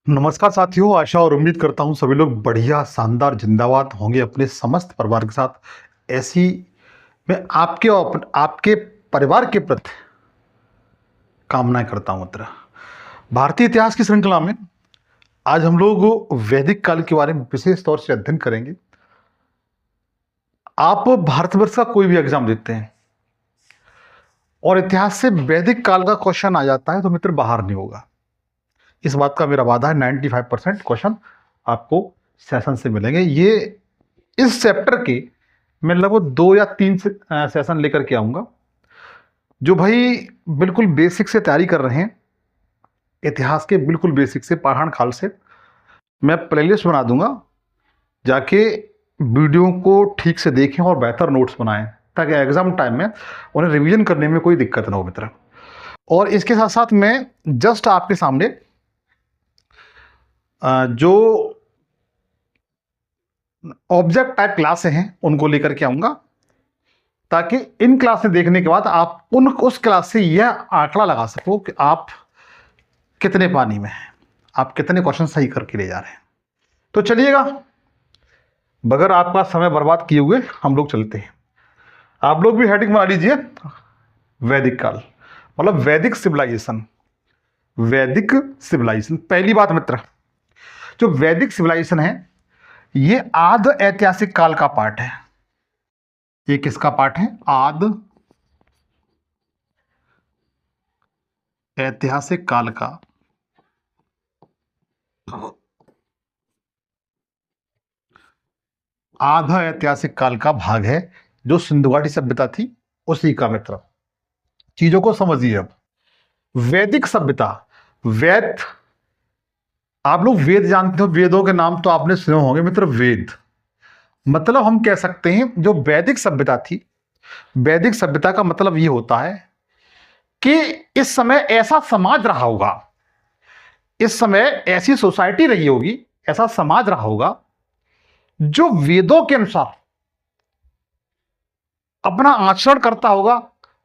नमस्कार साथियों, आशा और उम्मीद करता हूँ सभी लोग बढ़िया शानदार जिंदाबाद होंगे अपने समस्त परिवार के साथ। ऐसी मैं आपके और आपके परिवार के प्रति कामनाएं करता हूँ मित्र। भारतीय इतिहास की श्रृंखला में आज हम लोग वैदिक काल के बारे में विशेष तौर से अध्ययन करेंगे। आप भारतवर्ष का कोई भी एग्जाम देते हैं और इतिहास से वैदिक काल का क्वेश्चन आ जाता है तो मित्र बाहर नहीं होगा। इस बात का मेरा वादा है। 95% क्वेश्चन आपको सेशन से मिलेंगे। ये इस चैप्टर के मैं लगभग 2 या 3 सेशन लेकर के आऊँगा। जो भाई बिल्कुल बेसिक से तैयारी कर रहे हैं, इतिहास के बिल्कुल बेसिक से पहाड़ खाल से, मैं प्लेलिस्ट बना दूंगा। जाके वीडियो को ठीक से देखें और बेहतर नोट्स बनाएं ताकि एग्जाम टाइम में उन्हें रिवीजन करने में कोई दिक्कत ना हो मित्र। और इसके साथ साथ मैं जस्ट आपके सामने जो ऑब्जेक्ट टाइप क्लासें हैं उनको लेकर के आऊँगा ताकि इन क्लासें देखने के बाद आप उस क्लास से यह आंकड़ा लगा सको कि आप कितने पानी में हैं, आप कितने क्वेश्चन सही करके ले जा रहे हैं। तो चलिएगा, बगैर आपका समय बर्बाद किए हुए हम लोग चलते हैं। आप लोग भी हेडिंग बना लीजिए, वैदिक काल मतलब वैदिक सिविलाइजेशन। वैदिक सिविलाइजेशन, पहली बात मित्र, जो वैदिक सिविलाइजेशन है ये आद ऐतिहासिक काल का पार्ट है। ये किसका पार्ट है? आद ऐतिहासिक काल का आधा ऐतिहासिक काल का भाग है। जो सिंधु घाटी सभ्यता थी उसी का मित्र। चीजों को समझिए। अब वैदिक सभ्यता, वेद, आप लोग वेद जानते हो, वेदों के नाम तो आपने सुने होंगे मित्र। वेद मतलब हम कह सकते हैं जो वैदिक सभ्यता थी, वैदिक सभ्यता का मतलब ये होता है कि इस समय ऐसा समाज रहा होगा, इस समय ऐसी सोसाइटी रही होगी, ऐसा समाज रहा होगा जो वेदों के अनुसार अपना आचरण करता होगा।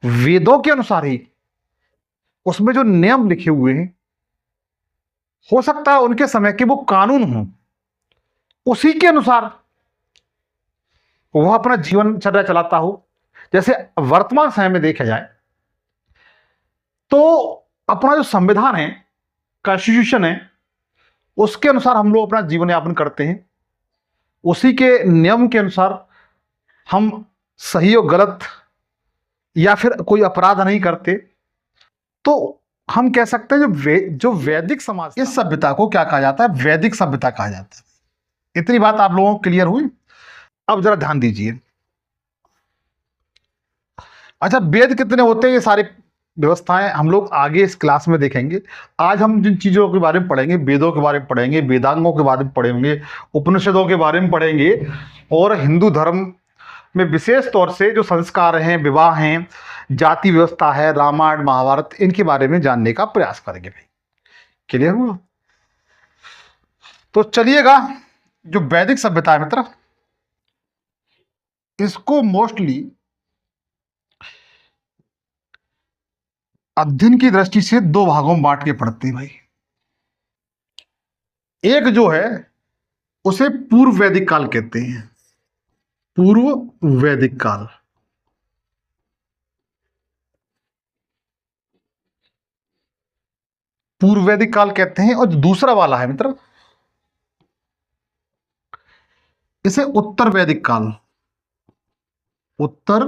वेदों के अनुसार ही उसमें जो नियम लिखे हुए हैं, हो सकता है उनके समय के वो कानून हों, उसी के अनुसार वह अपना जीवनचर्या चलाता हो। जैसे वर्तमान समय में देखा जाए तो अपना जो संविधान है, कॉन्स्टिट्यूशन है, उसके अनुसार हम लोग अपना जीवन यापन करते हैं। उसी के नियम के अनुसार हम सही और गलत या फिर कोई अपराध नहीं करते। तो हम कह सकते हैं जो वैदिक समाज, इस सभ्यता को क्या कहा जाता है? वैदिक सभ्यता कहा जाता है। इतनी बात आप लोगों को क्लियर हुई? अब जरा ध्यान दीजिए। अच्छा, वेद कितने होते हैं, ये सारी व्यवस्थाएं हम लोग आगे इस क्लास में देखेंगे। आज हम जिन चीजों के बारे में पढ़ेंगे, वेदों के बारे में पढ़ेंगे, वेदांगों के बारे में पढ़ेंगे, उपनिषदों के बारे में पढ़ेंगे, और हिंदू धर्म में विशेष तौर से जो संस्कार हैं, विवाह हैं, जाति व्यवस्था है, रामायण महाभारत, इनके बारे में जानने का प्रयास करेंगे भाई। क्लियर हुआ? तो चलिएगा, जो वैदिक सभ्यता है मित्र, इसको मोस्टली अध्ययन की दृष्टि से 2 भागों में बांट के पढ़ते हैं भाई। एक जो है उसे पूर्व वैदिक काल कहते हैं। पूर्व वैदिक काल, पूर्व वैदिक काल कहते हैं। और जो दूसरा वाला है मित्र, इसे उत्तर वैदिक काल, उत्तर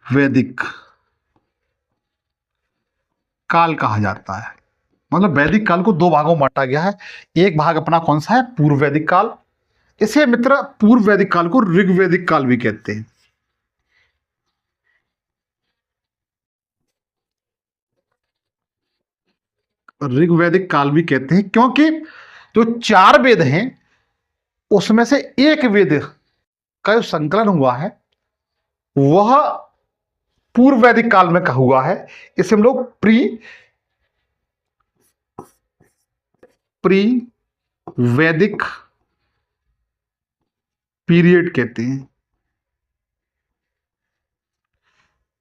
वैदिक काल कहा जाता है। मतलब वैदिक काल को 2 भागों में बांटा गया है। एक भाग अपना कौन सा है? पूर्व वैदिक काल। इसे मित्र पूर्व वैदिक काल को ऋग्वैदिक काल भी कहते हैं। ऋग्वैदिक काल भी कहते हैं क्योंकि जो 4 वेद हैं उसमें से एक वेद का जो संकलन हुआ है वह पूर्व वैदिक काल में का हुआ है। इसे हम लोग प्री वैदिक पीरियड कहते हैं।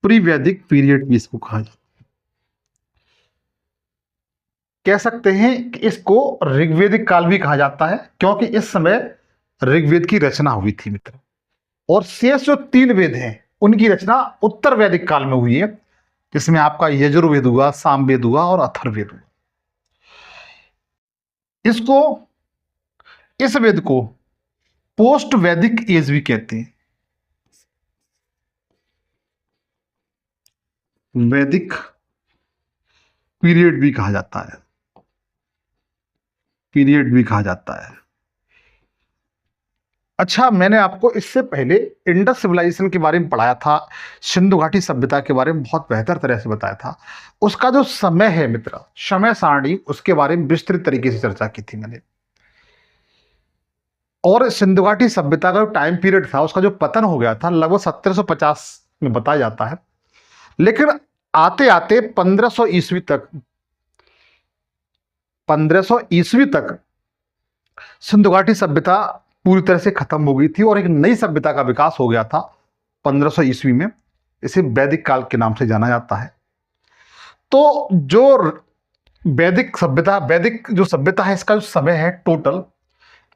प्री वैदिक पीरियड भी इसको कहा जाता है। कह सकते हैं कि इसको ऋग्वेदिक काल भी कहा जाता है, क्योंकि इस समय ऋग्वेद की रचना हुई थी मित्र। और शेष जो 3 वेद हैं उनकी रचना उत्तर वैदिक काल में हुई है, जिसमें आपका यजुर्वेद हुआ, सामवेद हुआ और अथर्ववेद हुआ। इसको इस वेद को पोस्ट वैदिक एज भी कहते हैं, वैदिक पीरियड भी कहा जाता है, पीरियड भी कहा जाता है। अच्छा, मैंने आपको इससे पहले इंडस सिविलाइजेशन के बारे में पढ़ाया था, सिंधु घाटी सभ्यता के बारे में बहुत बेहतर तरह से बताया था। उसका जो समय है मित्र, समय सारणी, उसके बारे में विस्तृत तरीके से चर्चा की थी मैंने। और सिंधु घाटी सभ्यता का जो टाइम पीरियड था, उसका जो पतन हो गया था लगभग 1750 में बताया जाता है। लेकिन आते आते 1500 ईस्वी तक, 1500 ईस्वी तक सिंधु घाटी सभ्यता पूरी तरह से खत्म हो गई थी और एक नई सभ्यता का विकास हो गया था 1500 ईस्वी में। इसे वैदिक काल के नाम से जाना जाता है। तो जो वैदिक सभ्यता, वैदिक जो सभ्यता है, इसका जो समय है टोटल,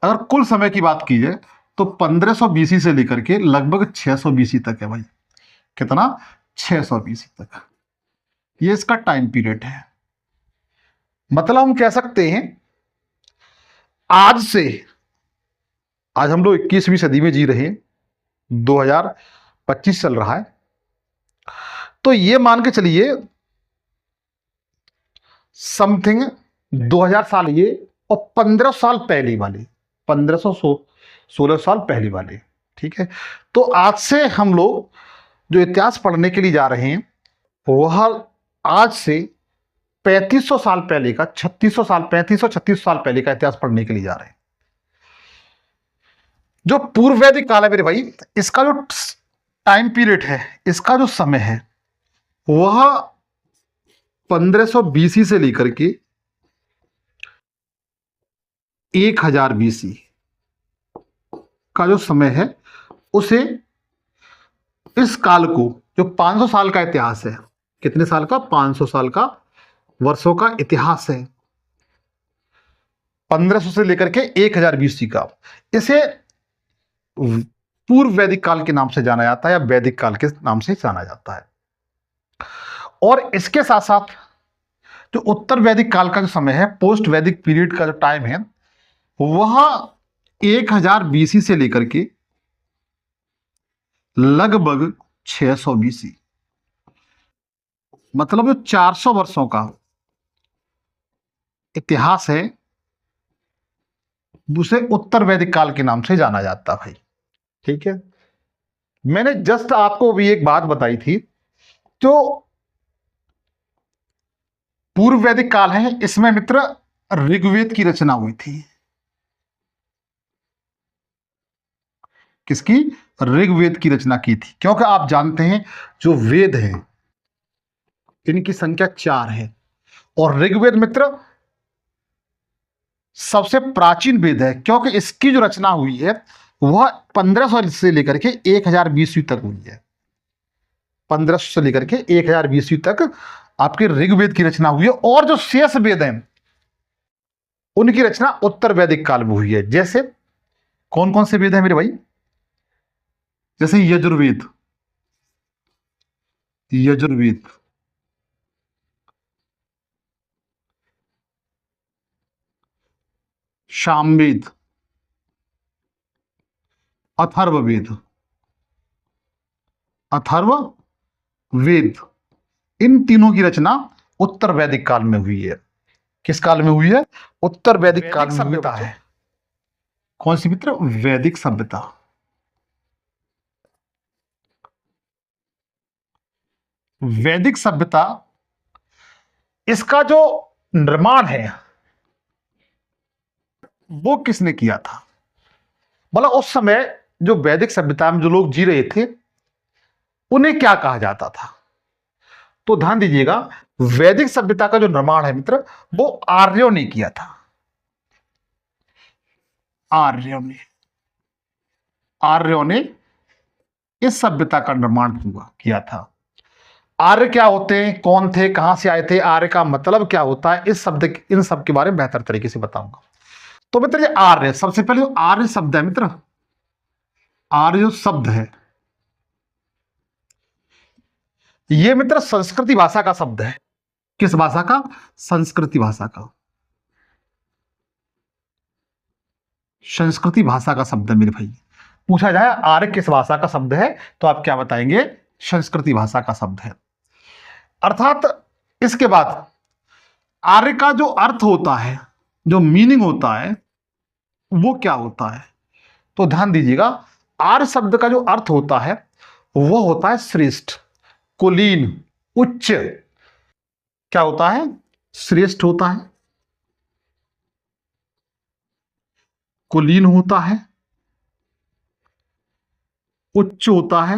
अगर कुल समय की बात की जाए तो 1500 बीसी से लेकर के लगभग 600 बीसी तक है भाई। कितना? 600 बीसी तक। ये इसका टाइम पीरियड है। मतलब हम कह सकते हैं आज हम लोग 21वीं सदी में जी रहे हैं, 2025 चल रहा है। तो ये मान के चलिए समथिंग 2000 साल ये, और 1500 साल पहले वाले, 1516 साल पहले वाले, ठीक है। तो आज से हम लोग जो इतिहास पढ़ने के लिए जा रहे हैं, वह आज से 3500 साल पहले का, 3600 साल, 3500-3600 साल पहले का इतिहास पढ़ने के लिए जा रहे हैं। जो पूर्व वैदिक काल है मेरे भाई, इसका जो टाइम पीरियड है, इसका जो समय है, वह 1500 बीसी से लेकर के 1000 बीसी का जो समय है, उसे, इस काल को, जो 500 साल का इतिहास है, कितने साल का? 500 साल का, वर्षों का इतिहास है, 1500 से लेकर के 1000 बीसी का, इसे पूर्व वैदिक काल के नाम से जाना जाता है या वैदिक काल के नाम से जाना जाता है। और इसके साथ साथ जो उत्तर वैदिक काल का जो समय है, पोस्ट वैदिक पीरियड का जो टाइम है, वह 1000 बीसी से लेकर के लगभग 600 बीसी, मतलब जो 400 वर्षों का इतिहास है, उसे उत्तर वैदिक काल के नाम से जाना जाता भाई। ठीक है। मैंने जस्ट आपको भी एक बात बताई थी, जो पूर्व वैदिक काल है, इसमें मित्र ऋग्वेद की रचना हुई थी। किसकी? ऋग्वेद की रचना की थी। क्योंकि आप जानते हैं जो वेद हैं, इनकी संख्या 4 है, और ऋग्वेद मित्र सबसे प्राचीन वेद है, क्योंकि इसकी जो रचना हुई है वह 1500 से लेकर के 1000 बीसी तक हुई है। 1500 से लेकर के 1000 बीसी तक आपके ऋग्वेद की रचना हुई है। और जो शेष वेद हैं, उनकी रचना उत्तर वैदिक काल में हुई है। जैसे कौन कौन से वेद हैं मेरे भाई? जैसे यजुर्वेद, यजुर्वेद, सामवेद, अथर्ववेद, अथर्ववेद, इन तीनों की रचना उत्तर वैदिक काल में हुई है। किस काल में हुई है? उत्तर वैदिक काल में सभ्यता है। कौन सी मित्र? वैदिक सभ्यता। वैदिक सभ्यता, इसका जो निर्माण है वो किसने किया था? मतलब उस समय जो वैदिक सभ्यता में जो लोग जी रहे थे, उन्हें क्या कहा जाता था? तो ध्यान दीजिएगा, वैदिक सभ्यता का जो निर्माण है मित्र, वो आर्यों ने किया था। आर्यों ने इस सभ्यता का निर्माण किया था। आर्य क्या होते हैं, कौन थे, कहां से आए थे, आर्य का मतलब क्या होता है, इस शब्द इन सब के बारे में बेहतर तरीके से बताऊंगा। तो मित्र ये आर्य, सबसे पहले जो आर्य शब्द है मित्र, आर्य जो शब्द है ये मित्र संस्कृति भाषा का शब्द है। किस भाषा का? संस्कृति भाषा का। संस्कृति भाषा का शब्द है मेरे भाई। पूछा जाए आर्य किस भाषा का शब्द है तो आप क्या बताएंगे? संस्कृति भाषा का शब्द है। अर्थात इसके बाद आर्य का जो अर्थ होता है, जो मीनिंग होता है, वो क्या होता है? तो ध्यान दीजिएगा, आर्य शब्द का जो अर्थ होता है वो होता है श्रेष्ठ, कुलीन, उच्च। क्या होता है? श्रेष्ठ होता है, कुलीन होता है, उच्च होता है।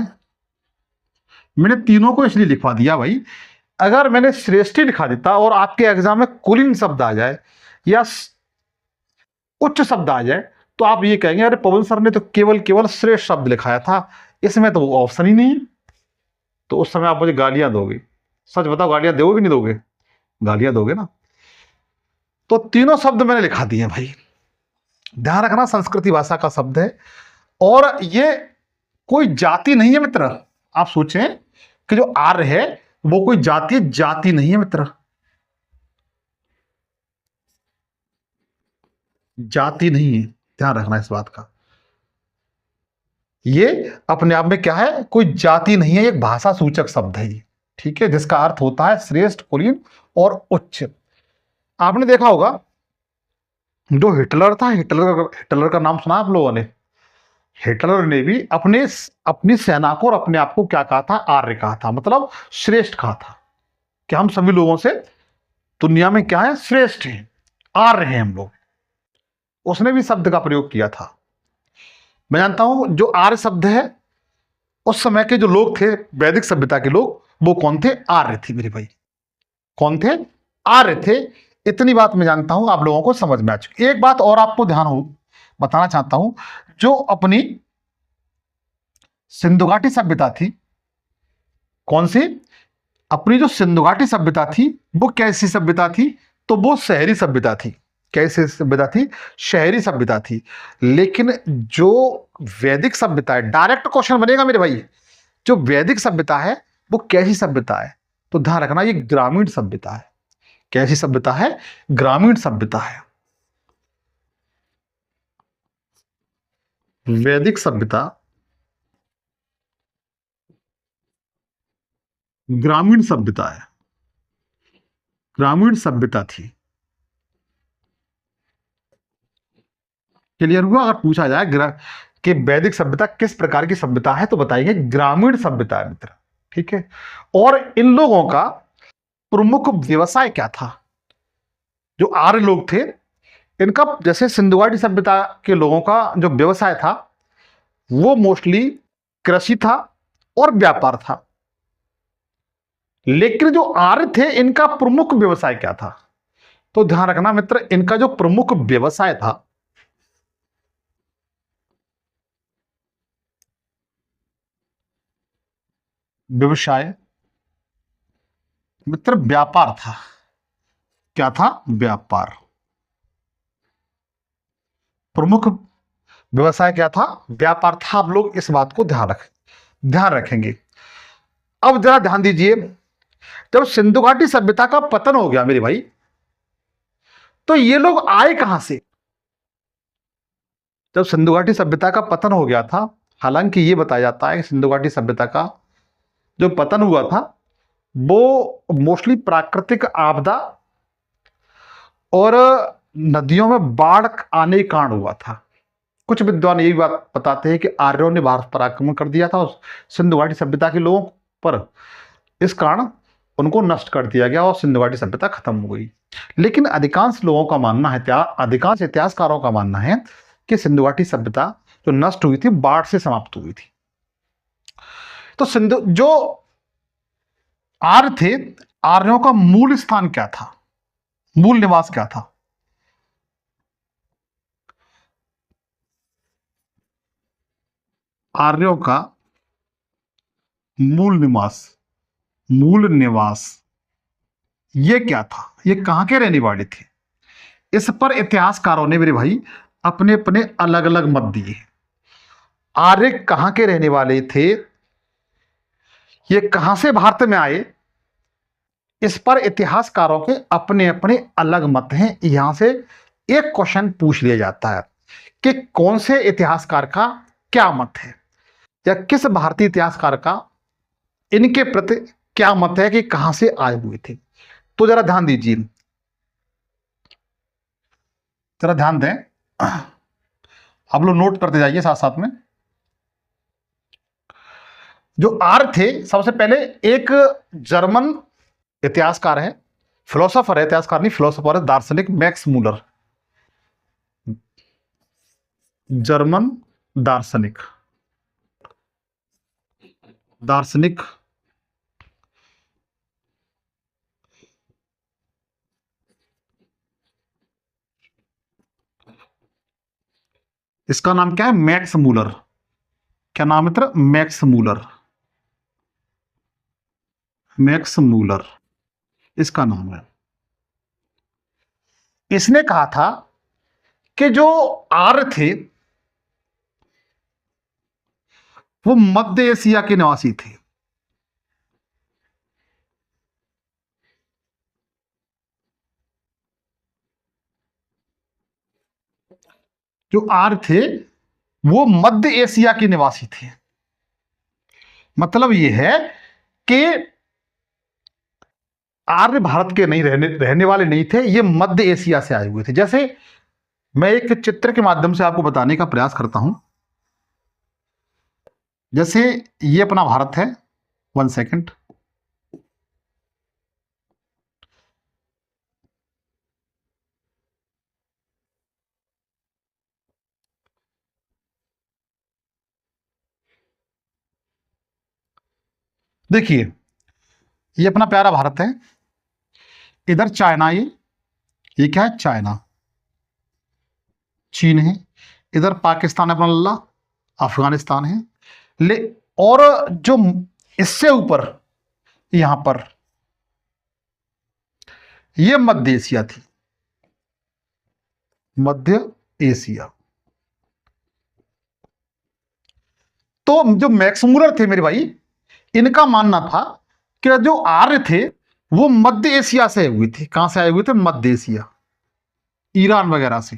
मैंने तीनों को इसलिए लिखवा दिया भाई, अगर मैंने श्रेष्ठ ही लिखा देता और आपके एग्जाम में कुलीन शब्द आ जाए या उच्च शब्द आ जाए तो आप ये कहेंगे अरे पवन सर ने तो केवल केवल श्रेष्ठ शब्द लिखाया था, इसमें तो वो ऑप्शन ही नहीं है। तो उस समय आप मुझे गालियां दोगे। सच बताओ, गालियां दोगे कि नहीं दोगे? गालियां दोगे ना। तो तीनों शब्द मैंने लिखा दिए भाई। ध्यान रखना, संस्कृति भाषा का शब्द है और ये कोई जाति नहीं है मित्र। आप सोचें कि जो आर्य है वो कोई जाति नहीं है मित्र, जाति नहीं है। ध्यान रखना इस बात का। ये अपने आप में क्या है? कोई जाति नहीं है, एक भाषा सूचक शब्द है ये। ठीक है, जिसका अर्थ होता है श्रेष्ठ, कुलीन और उच्च। आपने देखा होगा जो हिटलर था, हिटलर का नाम सुना आप लोगों ने? हिटलर ने भी अपनी सेना को और अपने आप को क्या कहा था? आर्य कहा था, मतलब श्रेष्ठ कहा था कि हम सभी लोगों से दुनिया में क्या है? श्रेष्ठ हैं, आर्य हैं हम लोग। उसने भी शब्द का प्रयोग किया था। मैं जानता हूं जो आर्य शब्द है, उस समय के जो लोग थे, वैदिक सभ्यता के लोग, वो कौन थे? आर्य थे मेरे भाई। कौन थे? आर्य थे। इतनी बात मैं जानता हूं, आप लोगों को समझ में आ चुकी। एक बात और आपको ध्यान हो बताना चाहता हूं, जो अपनी सिंधु घाटी सभ्यता थी, कौन सी? अपनी जो सिंधु घाटी सभ्यता थी वो कैसी सभ्यता थी? तो वो शहरी सभ्यता थी। कैसी सभ्यता थी? शहरी सभ्यता थी। लेकिन जो वैदिक सभ्यता है, डायरेक्ट क्वेश्चन बनेगा मेरे भाई, जो वैदिक सभ्यता है वो कैसी सभ्यता है? तो ध्यान रखना, ये ग्रामीण सभ्यता है। कैसी सभ्यता है? ग्रामीण सभ्यता है। वैदिक सभ्यता ग्रामीण सभ्यता है, ग्रामीण सभ्यता थी। क्लियर हुआ? अगर पूछा जाए कि वैदिक सभ्यता किस प्रकार की सभ्यता है तो बताइए ग्रामीण सभ्यता है मित्र। ठीक है, और इन लोगों का प्रमुख व्यवसाय क्या था? जो आर्य लोग थे, इनका जैसे सिंधु घाटी सभ्यता के लोगों का जो व्यवसाय था वो मोस्टली कृषि था और व्यापार था। लेकिन जो आर्य थे इनका प्रमुख व्यवसाय क्या था? तो ध्यान रखना मित्र, इनका जो प्रमुख व्यवसाय था, व्यवसाय मित्र व्यापार था। क्या था? व्यापार। प्रमुख व्यवसाय क्या था? व्यापार था। आप लोग इस बात को ध्यान रखेंगे। अब जरा ध्यान दीजिए, जब सिंधु घाटी सभ्यता का पतन हो गया मेरे भाई, तो ये लोग आए कहां से? जब सिंधु घाटी सभ्यता का पतन हो गया था, हालांकि ये बताया जाता है कि सिंधु घाटी सभ्यता का जो पतन हुआ था वो मोस्टली प्राकृतिक आपदा और नदियों में बाढ़ आने के कारण हुआ था। कुछ विद्वान यही बात बताते हैं कि आर्यों ने भारत पर आक्रमण कर दिया था उस सिंधु घाटी सभ्यता के लोगों पर, इस कारण उनको नष्ट कर दिया गया और सिंधु घाटी सभ्यता खत्म हो गई। लेकिन अधिकांश लोगों का मानना है, अधिकांश इतिहासकारों का मानना है कि सिंधु घाटी सभ्यता जो नष्ट हुई थी बाढ़ से समाप्त हुई थी। तो सिंधु जो आर्य थे, आर्यों का मूल स्थान क्या था? मूल निवास क्या था? आर्यों का मूल निवास मूल निवास, ये क्या था, ये कहां के रहने वाले थे? इस पर इतिहासकारों ने मेरे भाई अपने अपने अलग अलग मत दिए। आर्य कहां के रहने वाले थे, ये कहां से भारत में आए, इस पर इतिहासकारों के अपने अपने अलग मत हैं। यहां से एक क्वेश्चन पूछ लिया जाता है कि कौन से इतिहासकार का क्या मत है, या किस भारतीय इतिहासकार का इनके प्रति क्या मत है कि कहां से आए हुए थे। तो जरा ध्यान दीजिए, जरा ध्यान दें, आप लोग नोट करते जाइए साथ साथ में। जो आर्य थे, सबसे पहले एक जर्मन इतिहासकार है, फिलोसोफर है, इतिहासकार नहीं फिलोसोफर है, दार्शनिक मैक्स मूलर, जर्मन दार्शनिक, दार्शनिक इसका नाम क्या है? Max Muller. क्या नाम है तेरा? मैक्स मूलर, मैक्स मूलर इसका नाम है। इसने कहा था कि जो आर्य थे वो मध्य एशिया के निवासी थे। जो आर्य थे वो मध्य एशिया के निवासी थे। मतलब ये है कि आर्य भारत के नहीं रहने वाले नहीं थे, ये मध्य एशिया से आए हुए थे। जैसे मैं एक चित्र के माध्यम से आपको बताने का प्रयास करता हूं। जैसे ये अपना भारत है, 1 सेकंड। देखिए ये अपना प्यारा भारत है, इधर चाइना, ये क्या है? चाइना, चीन है, इधर पाकिस्तान है अपना लल्ला, अफगानिस्तान है। ले और जो इससे ऊपर यहां पर ये मध्य एशिया थी, मध्य एशिया। तो जो मैक्स मूलर थे मेरे भाई, इनका मानना था कि जो आर्य थे वो मध्य एशिया से आए हुए थे। कहां से आए हुए थे? मध्य एशिया, ईरान वगैरह से।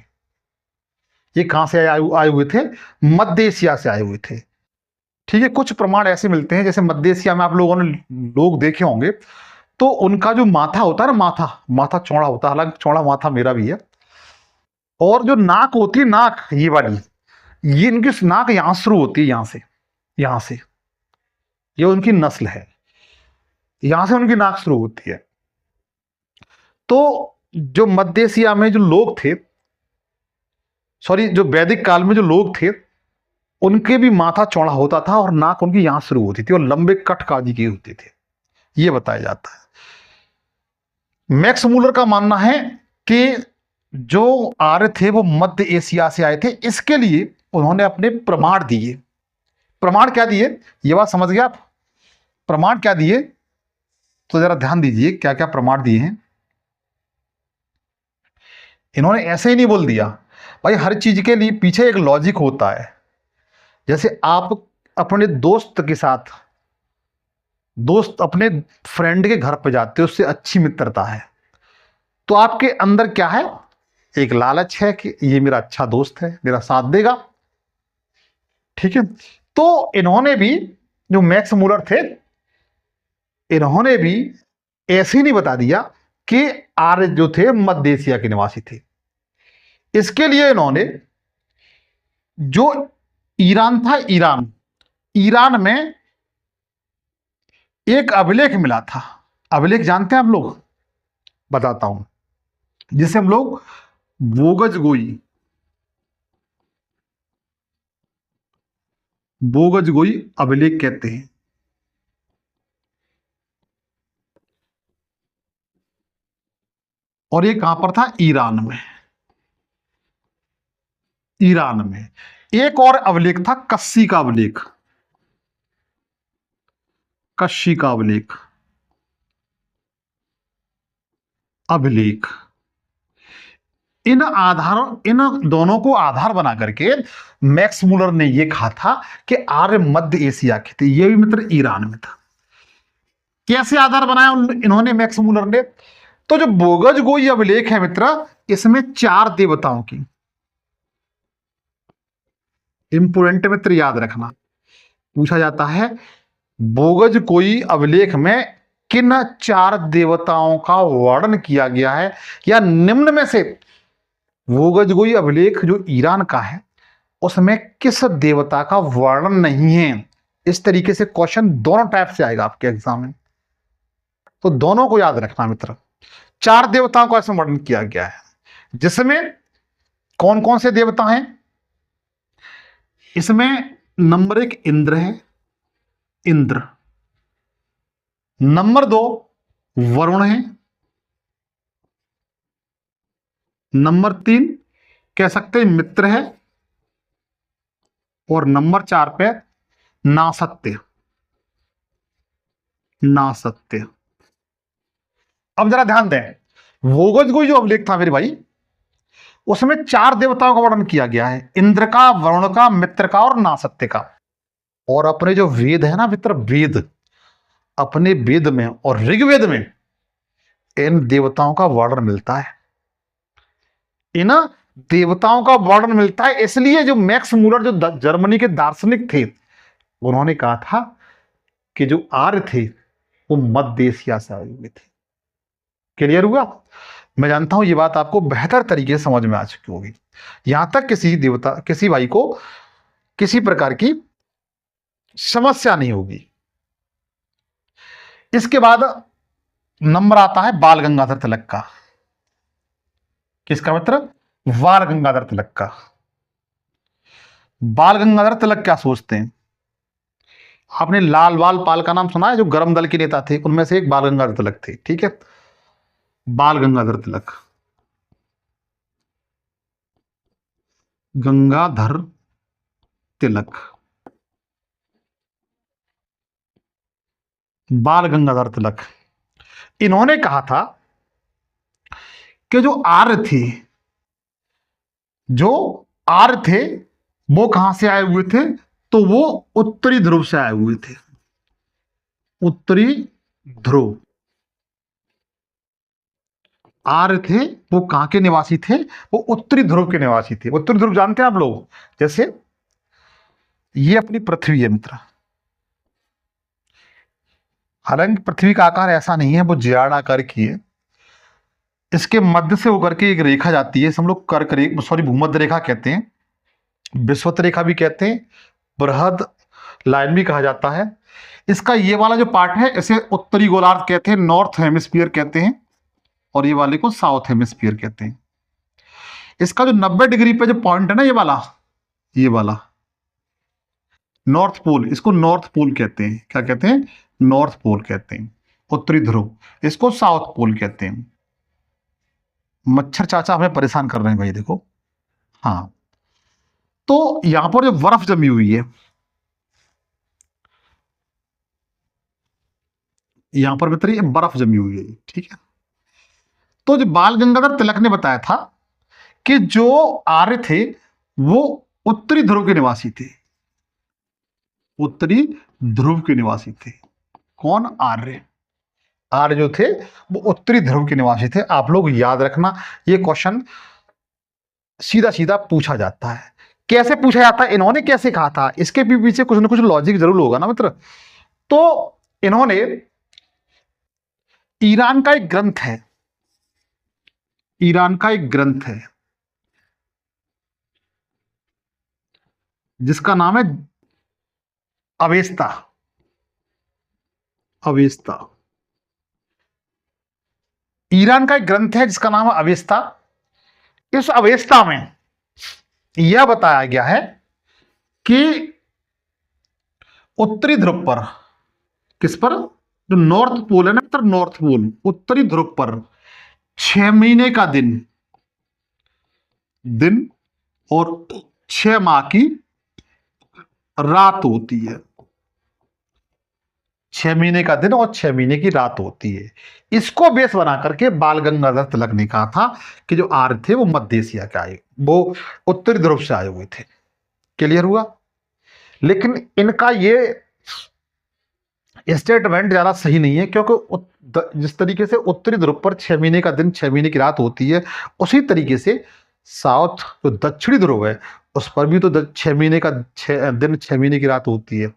ये कहां से आए हुए थे? मध्य एशिया से आए हुए थे। ठीक है, कुछ प्रमाण ऐसे मिलते हैं, जैसे मध्य एशिया में आप लोगों ने लोग देखे होंगे तो उनका जो माथा होता है ना, माथा माथा चौड़ा होता है, हालांकि चौड़ा माथा मेरा भी है। और जो नाक होती है, नाक ये वाली, ये इनकी नाक यहां शुरू होती है, यहां से ये उनकी नस्ल है, यहां से उनकी नाक शुरू होती है। तो जो मध्य एशिया में जो लोग थे, सॉरी, जो वैदिक काल में जो लोग थे, उनके भी माथा चौड़ा होता था और नाक उनकी यहां शुरू होती थी और लंबे कट काजी के होते थे, ये बताया जाता है। मैक्स मूलर का मानना है कि जो आर्य थे वो मध्य एशिया से आए थे। इसके लिए उन्होंने अपने प्रमाण दिए। प्रमाण क्या दिए, ये बात समझ गया आप? प्रमाण क्या दिए, तो जरा ध्यान दीजिए क्या क्या प्रमाण दिए हैं। इन्होंने ऐसे ही नहीं बोल दिया भाई, हर चीज के लिए पीछे एक लॉजिक होता है। जैसे आप अपने दोस्त के साथ, दोस्त अपने फ्रेंड के घर पे जाते हो, उससे अच्छी मित्रता है, तो आपके अंदर क्या है? एक लालच है कि ये मेरा अच्छा दोस्त है, मेरा साथ देगा। ठीक है, तो इन्होंने भी, जो मैक्स मूलर थे, इन्होंने भी ऐसे ही नहीं बता दिया कि आर्य जो थे मध्य एशिया के निवासी थे। इसके लिए इन्होंने जो ईरान था, ईरान में एक अभिलेख मिला था। अभिलेख जानते हैं आप लोग? बताता हूं, जिसे हम लोग बोगज गोई, बोगज गोई अभिलेख कहते हैं। और ये कहां पर था? ईरान में। ईरान में एक और अभिलेख था, कस्सी का अभिलेख, कस्सी का अभिलेख। अभिलेख, इन दोनों को आधार बना करके मैक्स मूलर ने यह कहा था कि आर्य मध्य एशिया के थे, ये भी मित्र ईरान में था। कैसे आधार बनाया इन्होंने मैक्स मूलर ने? तो जो बोगज गोई अभिलेख है मित्र, इसमें 4 देवताओं की, इंपोर्टेंट मित्र याद रखना, पूछा जाता है बोगज कोई अभिलेख में किन 4 देवताओं का वर्णन किया गया है, या निम्न में से बोगज कोई अभिलेख जो ईरान का है उसमें किस देवता का वर्णन नहीं है। इस तरीके से क्वेश्चन दोनों टाइप से आएगा आपके एग्जाम में, तो दोनों को याद रखना मित्र। 4 देवताओं का इसमें वर्णन किया गया है, जिसमें कौन कौन से देवता हैं? इसमें नंबर 1 इंद्र है, इंद्र। नंबर 2 वरुण है। नंबर 3 कह सकते हैं मित्र है। और नंबर 4 पे नासत्य, नासत्य। अब जरा ध्यान दें, बोगज कोई जो अभिलेख था मेरे भाई, उसमें 4 देवताओं का वर्णन किया गया है, इंद्र का, वरुण का, मित्र का और नासत्य का। और अपने जो वेद है ना मित्र, वेद, अपने वेद में और ऋग्वेद में इन देवताओं का वर्णन मिलता है, इन देवताओं का वर्णन मिलता है। इसलिए जो मैक्स मूलर जो जर्मनी के दार्शनिक थे, उन्होंने कहा था कि जो आर्य थे वो मध्य एशिया से आए हुए थे। क्लियर हुआ? मैं जानता हूं ये बात आपको बेहतर तरीके से समझ में आ चुकी होगी। यहां तक किसी भाई को किसी प्रकार की समस्या नहीं होगी। इसके बाद नंबर आता है बाल गंगाधर तिलक का। किसका मित्र? बाल गंगाधर तिलक का। बाल गंगाधर तिलक क्या सोचते हैं? आपने लाल बाल पाल का नाम सुना है, जो गर्म दल के नेता थे, उनमें से एक बाल गंगाधर तिलक थे। ठीक है, बाल गंगाधर तिलक, गंगाधर तिलक, बाल गंगाधर तिलक, इन्होंने कहा था कि जो आर्य थे वो कहां से आए हुए थे? तो वो उत्तरी ध्रुव से आए हुए थे। उत्तरी ध्रुव आर्य थे, वो कहां के निवासी थे? वो उत्तरी ध्रुव के निवासी थे। उत्तरी ध्रुव जानते हैं आप लोग? जैसे ये अपनी पृथ्वी है मित्र, हालांकि पृथ्वी का आकार ऐसा नहीं है, वो जियाड़ आकार की है। इसके मध्य से होकर के एक रेखा जाती है, हम लोग कर्क रेखा, सॉरी, भूमध्य रेखा कहते हैं, विषुवत रेखा भी कहते हैं, बृहद लाइन भी कहा जाता है। इसका ये वाला जो पार्ट है इसे उत्तरी गोलार्ध कहते हैं, नॉर्थ हेमिस्फीयर कहते हैं, और ये वाले को साउथ हेमिस्फीयर कहते हैं। इसका जो 90 डिग्री पे जो पॉइंट है ना, ये वाला नॉर्थ पोल, इसको नॉर्थ पोल कहते हैं। क्या कहते हैं? नॉर्थ पोल कहते हैं। उत्तरी ध्रुव, इसको साउथ पोल कहते हैं। मच्छर चाचा हमें परेशान कर रहे हैं भाई, देखो। हाँ, तो यहां पर जो बर्फ जमी हुई है, यहां पर मित्र ये बर्फ जमी हुई है, ठीक है। तो जो बाल गंगाधर तिलक ने बताया था कि जो आर्य थे वो उत्तरी ध्रुव के निवासी थे, उत्तरी ध्रुव के निवासी थे। कौन? आर्य। आर्य जो थे वो उत्तरी ध्रुव के निवासी थे। आप लोग याद रखना, ये क्वेश्चन सीधा सीधा पूछा जाता है। कैसे पूछा जाता है, इन्होंने कैसे कहा था, इसके भी पीछे कुछ ना कुछ लॉजिक जरूर होगा ना मित्र। तो इन्होंने, ईरान का एक ग्रंथ है, ईरान का एक ग्रंथ है जिसका नाम है अवेस्ता। अवेस्ता ईरान का एक ग्रंथ है जिसका नाम है अवेस्ता। इस अवेस्ता में यह बताया गया है कि उत्तरी ध्रुव पर, किस पर? जो नॉर्थ पोल है ना मित्र, नॉर्थ पोल, उत्तरी ध्रुव पर 6 महीने का दिन और 6 माह की रात होती है। 6 महीने का दिन और 6 महीने की रात होती है। इसको बेस बना करके बाल गंगाधर तिलक ने कहा था कि जो आर्य थे वो मध्य एशिया के आए, वो उत्तरी ध्रुव से आए हुए थे। क्लियर हुआ? लेकिन इनका ये स्टेटमेंट ज्यादा सही नहीं है, क्योंकि जिस तरीके से उत्तरी ध्रुव पर 6 महीने का दिन 6 महीने की रात होती है, उसी तरीके से साउथ जो दक्षिणी ध्रुव है उस पर भी तो 6 महीने का 6 दिन 6 महीने की रात होती है।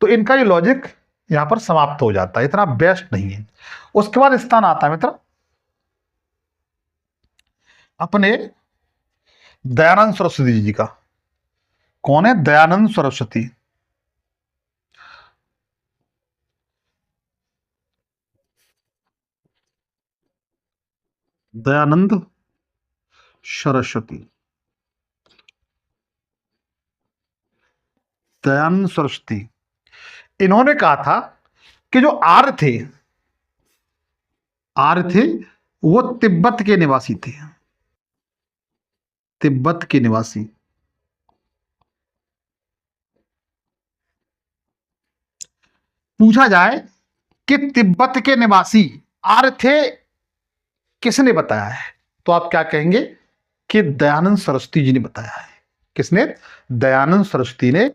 तो इनका ये लॉजिक यहां पर समाप्त हो जाता है, इतना बेस्ट नहीं है। उसके बाद स्थान आता है मित्र अपने दयानंद सरस्वती जी का। कौन है? दयानंद सरस्वती। दयानंद सरस्वती। दयानंद सरस्वती इन्होंने कहा था कि जो आर्य थे वो तिब्बत के निवासी थे। तिब्बत के निवासी। पूछा जाए कि तिब्बत के निवासी आर्य थे, किसने बताया है? तो आप क्या कहेंगे कि दयानंद सरस्वती जी ने बताया है। किसने? दयानंद सरस्वती ने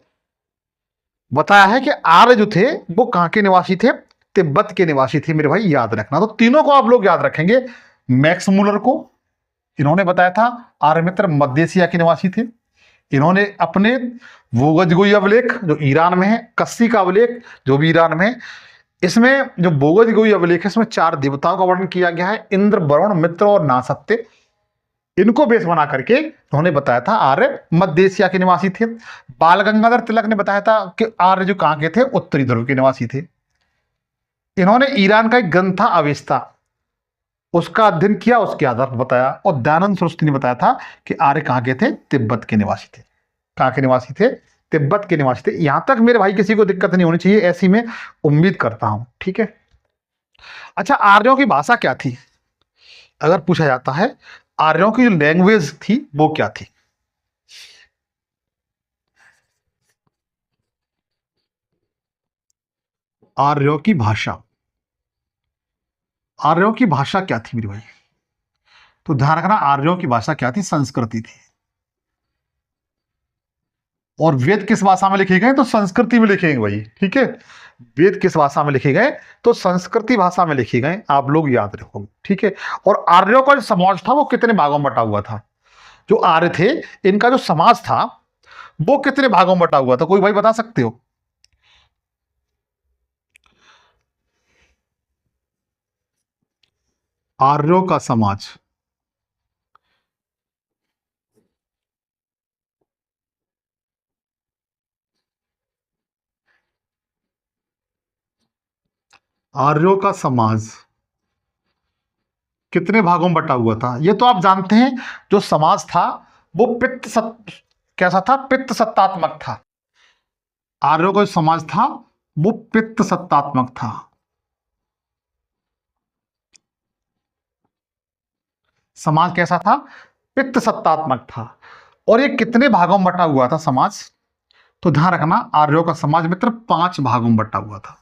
बताया है कि आर्य जो थे वो कहां के निवासी थे? तिब्बत के निवासी थे। मेरे भाई याद रखना, तो तीनों को आप लोग याद रखेंगे। मैक्स मूलर को इन्होंने बताया था आर्य मित्र मध्य एशिया के निवासी थे। इन्होंने अपने बोगजगोई अभिलेख जो ईरान में है, कस्सी का अभिलेख जो भी ईरान में है, इसमें जो बोगजगोई अभिलेख है इसमें 4 देवताओं का वर्णन किया गया है, इंद्र, वरुण, मित्र और नासत्य। इनको बेस बना करके उन्होंने बताया था आर्य मध्य एशिया के निवासी थे। बाल गंगाधर तिलक ने बताया था कि आर्य जो कहां के थे? उत्तरी ध्रुव के निवासी थे। इन्होंने ईरान का एक ग्रंथ था अवेस्ता, उसका अध्ययन किया, उसके आधार पर बताया। और दयानंद सरस्वती ने बताया था कि आर्य कहां के थे? तिब्बत के निवासी थे। कहां के निवासी थे? तिब्बत के निवासी थे। यहां तक मेरे भाई किसी को दिक्कत नहीं होनी चाहिए, ऐसी मैं उम्मीद करता हूं। ठीक है। अच्छा, आर्यों की भाषा क्या थी अगर पूछा जाता है? आर्यों की जो लैंग्वेज थी वो क्या थी? आर्यों की भाषा। आर्यों की भाषा क्या थी मेरे भाई? तो ध्यान रखना, आर्यों की भाषा क्या थी? संस्कृति थी। और वेद किस भाषा में लिखे गए? तो संस्कृति में लिखे गए भाई। ठीक है। वेद किस भाषा में लिखे गए? तो संस्कृति भाषा में लिखे गए। आप लोग याद रखोगे। ठीक है। और आर्यों का जो समाज था वो कितने भागों में बटा हुआ था? जो आर्य थे इनका जो समाज था वो कितने भागों में बटा हुआ था? कोई भाई बता सकते हो? आर्यों का समाज। आर्यों का समाज कितने भागों में बटा हुआ था? ये तो आप जानते हैं, जो समाज था वो कैसा था? पित्त सत्तात्मक था। आर्यों का जो समाज था वो पित्त सत्तात्मक था। समाज कैसा था? पित्त सत्तात्मक था। और ये कितने भागों में बटा हुआ था समाज? तो ध्यान रखना, आर्यों का समाज मित्र 5 भागों में बटा हुआ था।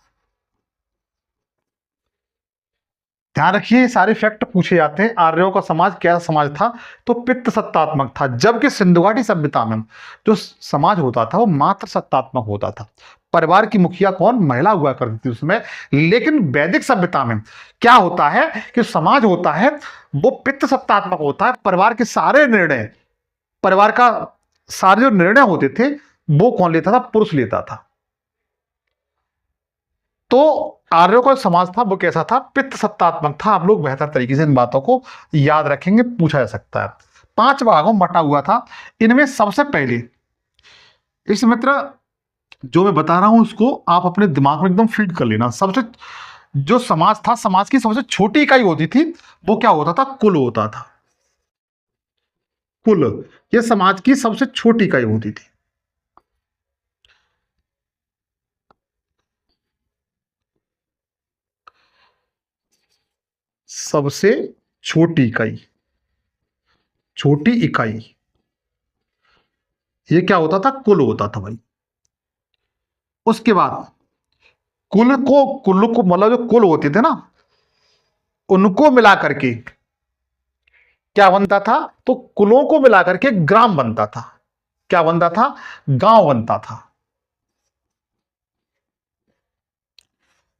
ध्यान रखिए, सारे फैक्ट पूछे जाते हैं। आर्यों का समाज कैसा समाज था? तो पित्त सत्तात्मक था। जबकि सिंधु घाटी सभ्यता में जो समाज होता था वो मात्र सत्तात्मक होता था। परिवार की मुखिया कौन? महिला हुआ करती थी उसमें। लेकिन वैदिक सभ्यता में क्या होता है कि समाज होता है वो पित्त सत्तात्मक होता है। परिवार के सारे निर्णय, परिवार का सारे जो निर्णय होते थे वो कौन लेता था? पुरुष लेता था। तो आर्यों का समाज था वो कैसा था? पित्त सत्तात्मक था। आप लोग बेहतर तरीके से इन बातों को याद रखेंगे, पूछा जा सकता है। 5 भागों में बटा हुआ था। इनमें सबसे पहले इस मित्र जो मैं बता रहा हूं उसको आप अपने दिमाग में एकदम फीड कर लेना। सबसे जो समाज था, समाज की सबसे छोटी इकाई होती थी वो क्या होता था? कुल होता था। कुल, ये समाज की सबसे छोटी इकाई होती थी। सबसे छोटी इकाई, छोटी इकाई, ये क्या होता था? कुल होता था भाई। उसके बाद कुल को मतलब जो कुल होते थे ना, उनको मिला करके क्या बनता था? तो कुलों को मिलाकर के ग्राम बनता था। क्या बनता था? गांव बनता था।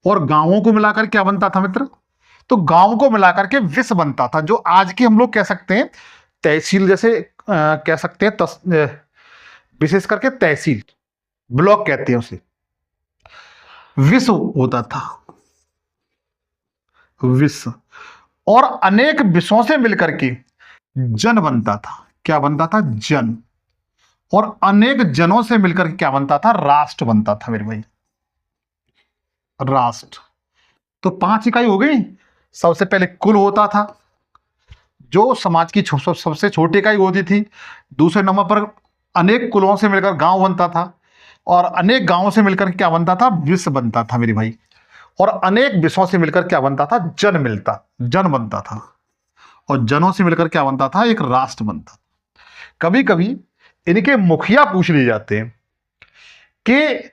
और गांवों को मिलाकर क्या बनता था मित्र? तो गांव को मिलाकर के विश्व बनता था, जो आज की हम लोग कह सकते हैं तहसील जैसे, कह सकते हैं विशेष करके तहसील, ब्लॉक कहते हैं उसे। विश्व होता था, विश्व। और अनेक विषयों से मिलकर के जन बनता था। क्या बनता था? जन। और अनेक जनों से मिलकर के क्या बनता था? राष्ट्र बनता था मेरे भाई, राष्ट्र। तो 5 इकाई हो गई। सबसे पहले कुल होता था, जो समाज की सबसे छोटी इकाई होती थी। दूसरे नंबर पर अनेक कुलों से मिलकर गांव बनता था। और अनेक गांवों से मिलकर क्या बनता था? विश्व बनता था मेरे भाई। और अनेक विषयों से मिलकर क्या बनता था? जन बनता था। और जनों से मिलकर क्या बनता था? एक राष्ट्र बनता था। कभी कभी इनके मुखिया पूछ लिए जाते हैं कि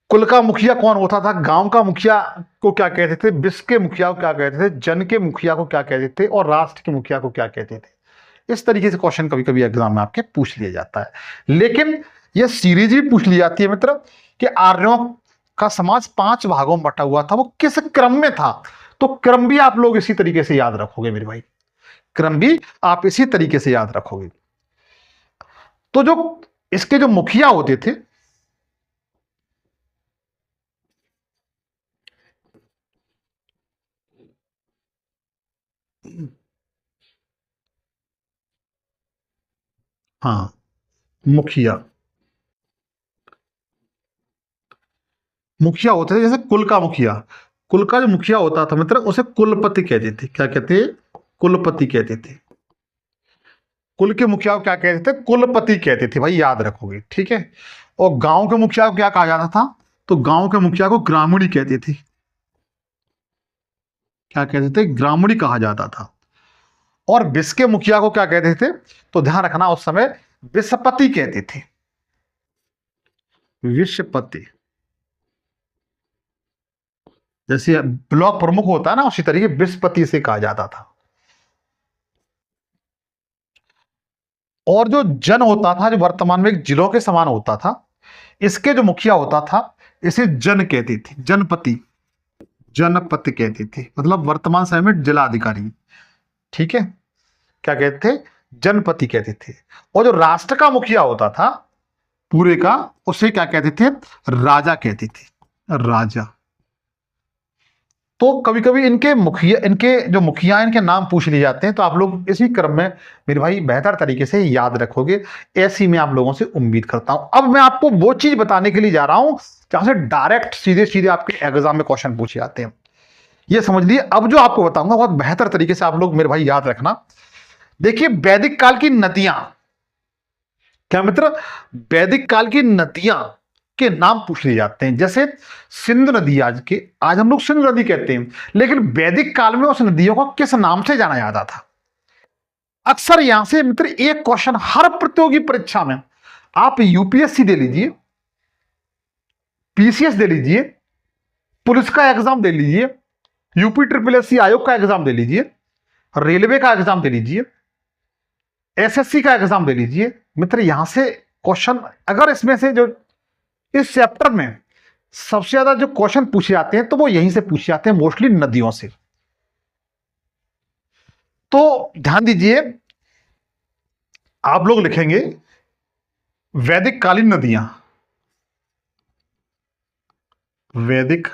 कुल का मुखिया कौन होता था, गांव का मुखिया को क्या कहते थे, विश्व के मुखिया को क्या कहते थे, जन के मुखिया को क्या कहते थे, और राष्ट्र के मुखिया को क्या कहते थे। इस तरीके से क्वेश्चन कभी कभी एग्जाम में आपके पूछ लिया जाता है। लेकिन यह सीरीज भी पूछ ली जाती है मित्र कि आर्यों का समाज 5 भागों में बटा हुआ था, वो किस क्रम में था। तो क्रम भी आप लोग इसी तरीके से याद रखोगे मेरे भाई, क्रम भी आप इसी तरीके से याद रखोगे। तो जो इसके जो मुखिया होते थे, हाँ, मुखिया मुखिया होते थे। जैसे कुल का मुखिया, कुल का जो मुखिया होता था मित्र, उसे कुलपति कहते थे। क्या कहते? कुलपति कहते थे। कुल के मुखिया को क्या कहते थे? कुलपति कहते थे भाई, याद रखोगे, ठीक है। और गांव के मुखिया को क्या कहा जाता था? तो गांव के मुखिया को ग्रामीणी कहते थे। क्या कहते थे? ग्रामीणी कहा जाता था। और विश्व के मुखिया को क्या कहते थे? तो ध्यान रखना, उस समय विश्वपति कहते थे। विश्वपति। जैसे ब्लॉक प्रमुख होता है ना, उसी तरीके विश्वपति से कहा जाता था। और जो जन होता था, जो वर्तमान में एक जिलों के समान होता था, इसके जो मुखिया होता था, इसे जन कहती थी, जनपति। जनपति कहती थी, मतलब वर्तमान समय में जिलाधिकारी, ठीक है। क्या कहते थे? जनपति कहते थे। और जो राष्ट्र का मुखिया होता था पूरे का, उसे क्या कहते थे? राजा कहते थे, राजा। तो कभी कभी इनके जो मुखिया हैं, इनके नाम पूछ लिए जाते हैं, तो आप लोग इसी क्रम में मेरे भाई बेहतर तरीके से याद रखोगे, ऐसी मैं आप लोगों से उम्मीद करता हूं। अब मैं आपको वो चीज बताने के लिए जा रहा हूं जहां से डायरेक्ट सीधे सीधे आपके एग्जाम में क्वेश्चन पूछे जाते हैं। ये समझ लिए। अब जो आपको बताऊंगा बहुत बेहतर तरीके से आप लोग मेरे भाई याद रखना। देखिए, वैदिक काल की नदियां, क्या मित्र? वैदिक काल की नदियां के नाम पूछ लिए जाते हैं। जैसे सिंधु नदी, आज हम लोग सिंधु नदी कहते हैं, लेकिन वैदिक काल में उस नदियों को किस नाम से जाना जाता था? अक्सर यहां से मित्र एक क्वेश्चन हर प्रतियोगी परीक्षा में, आप यूपीएससी दे लीजिए, पीसीएस दे लीजिए, पुलिस का एग्जाम दे लीजिए, यूपी ट्रिपल एससी आयोग का एग्जाम दे लीजिए, रेलवे का एग्जाम दे लीजिए, एसएससी का एग्जाम दे लीजिए मित्र, यहां से क्वेश्चन, अगर इसमें से जो इस चैप्टर में सबसे ज्यादा जो क्वेश्चन पूछे जाते हैं, तो वो यहीं से पूछे जाते हैं, मोस्टली नदियों से। तो ध्यान दीजिए, आप लोग लिखेंगे वैदिक कालीन नदियां, वैदिक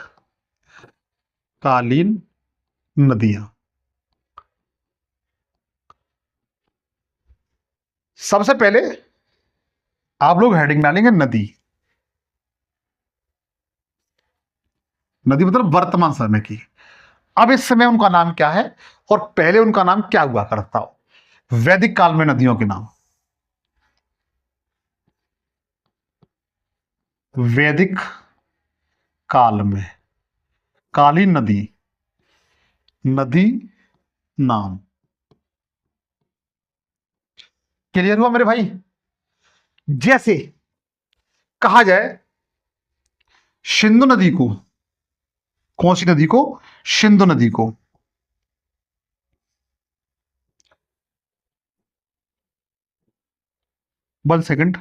कालीन नदियां। सबसे पहले आप लोग हेडिंग डालेंगे नदी। नदी मतलब वर्तमान समय की। अब इस समय उनका नाम क्या है, और पहले उनका नाम क्या हुआ करता हो? वैदिक काल में नदियों के नाम, वैदिक काल में कालीन नदी, नदी नाम। क्लियर हुआ मेरे भाई? जैसे कहा जाए सिंधु नदी को कौन सी नदी को? सिंधु नदी को। One second.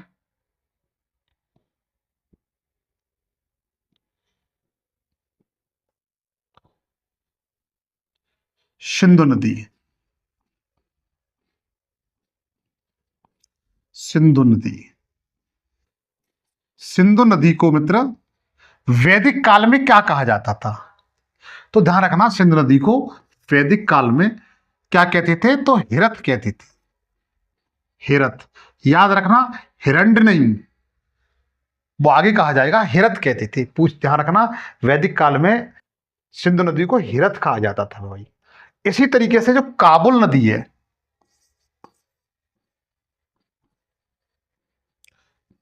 सिंधु नदी, सिंधु नदी। सिंधु नदी को मित्र वैदिक काल में क्या कहा जाता था? तो ध्यान रखना, सिंधु नदी को वैदिक काल में क्या कहते थे? तो हिरत कहते थे। हिरत, याद रखना, हिरण्य नहीं, वो आगे कहा जाएगा, हिरत कहते थे। ध्यान रखना, वैदिक काल में सिंधु नदी को हिरत कहा जाता था भाई। इसी तरीके से जो काबुल नदी है,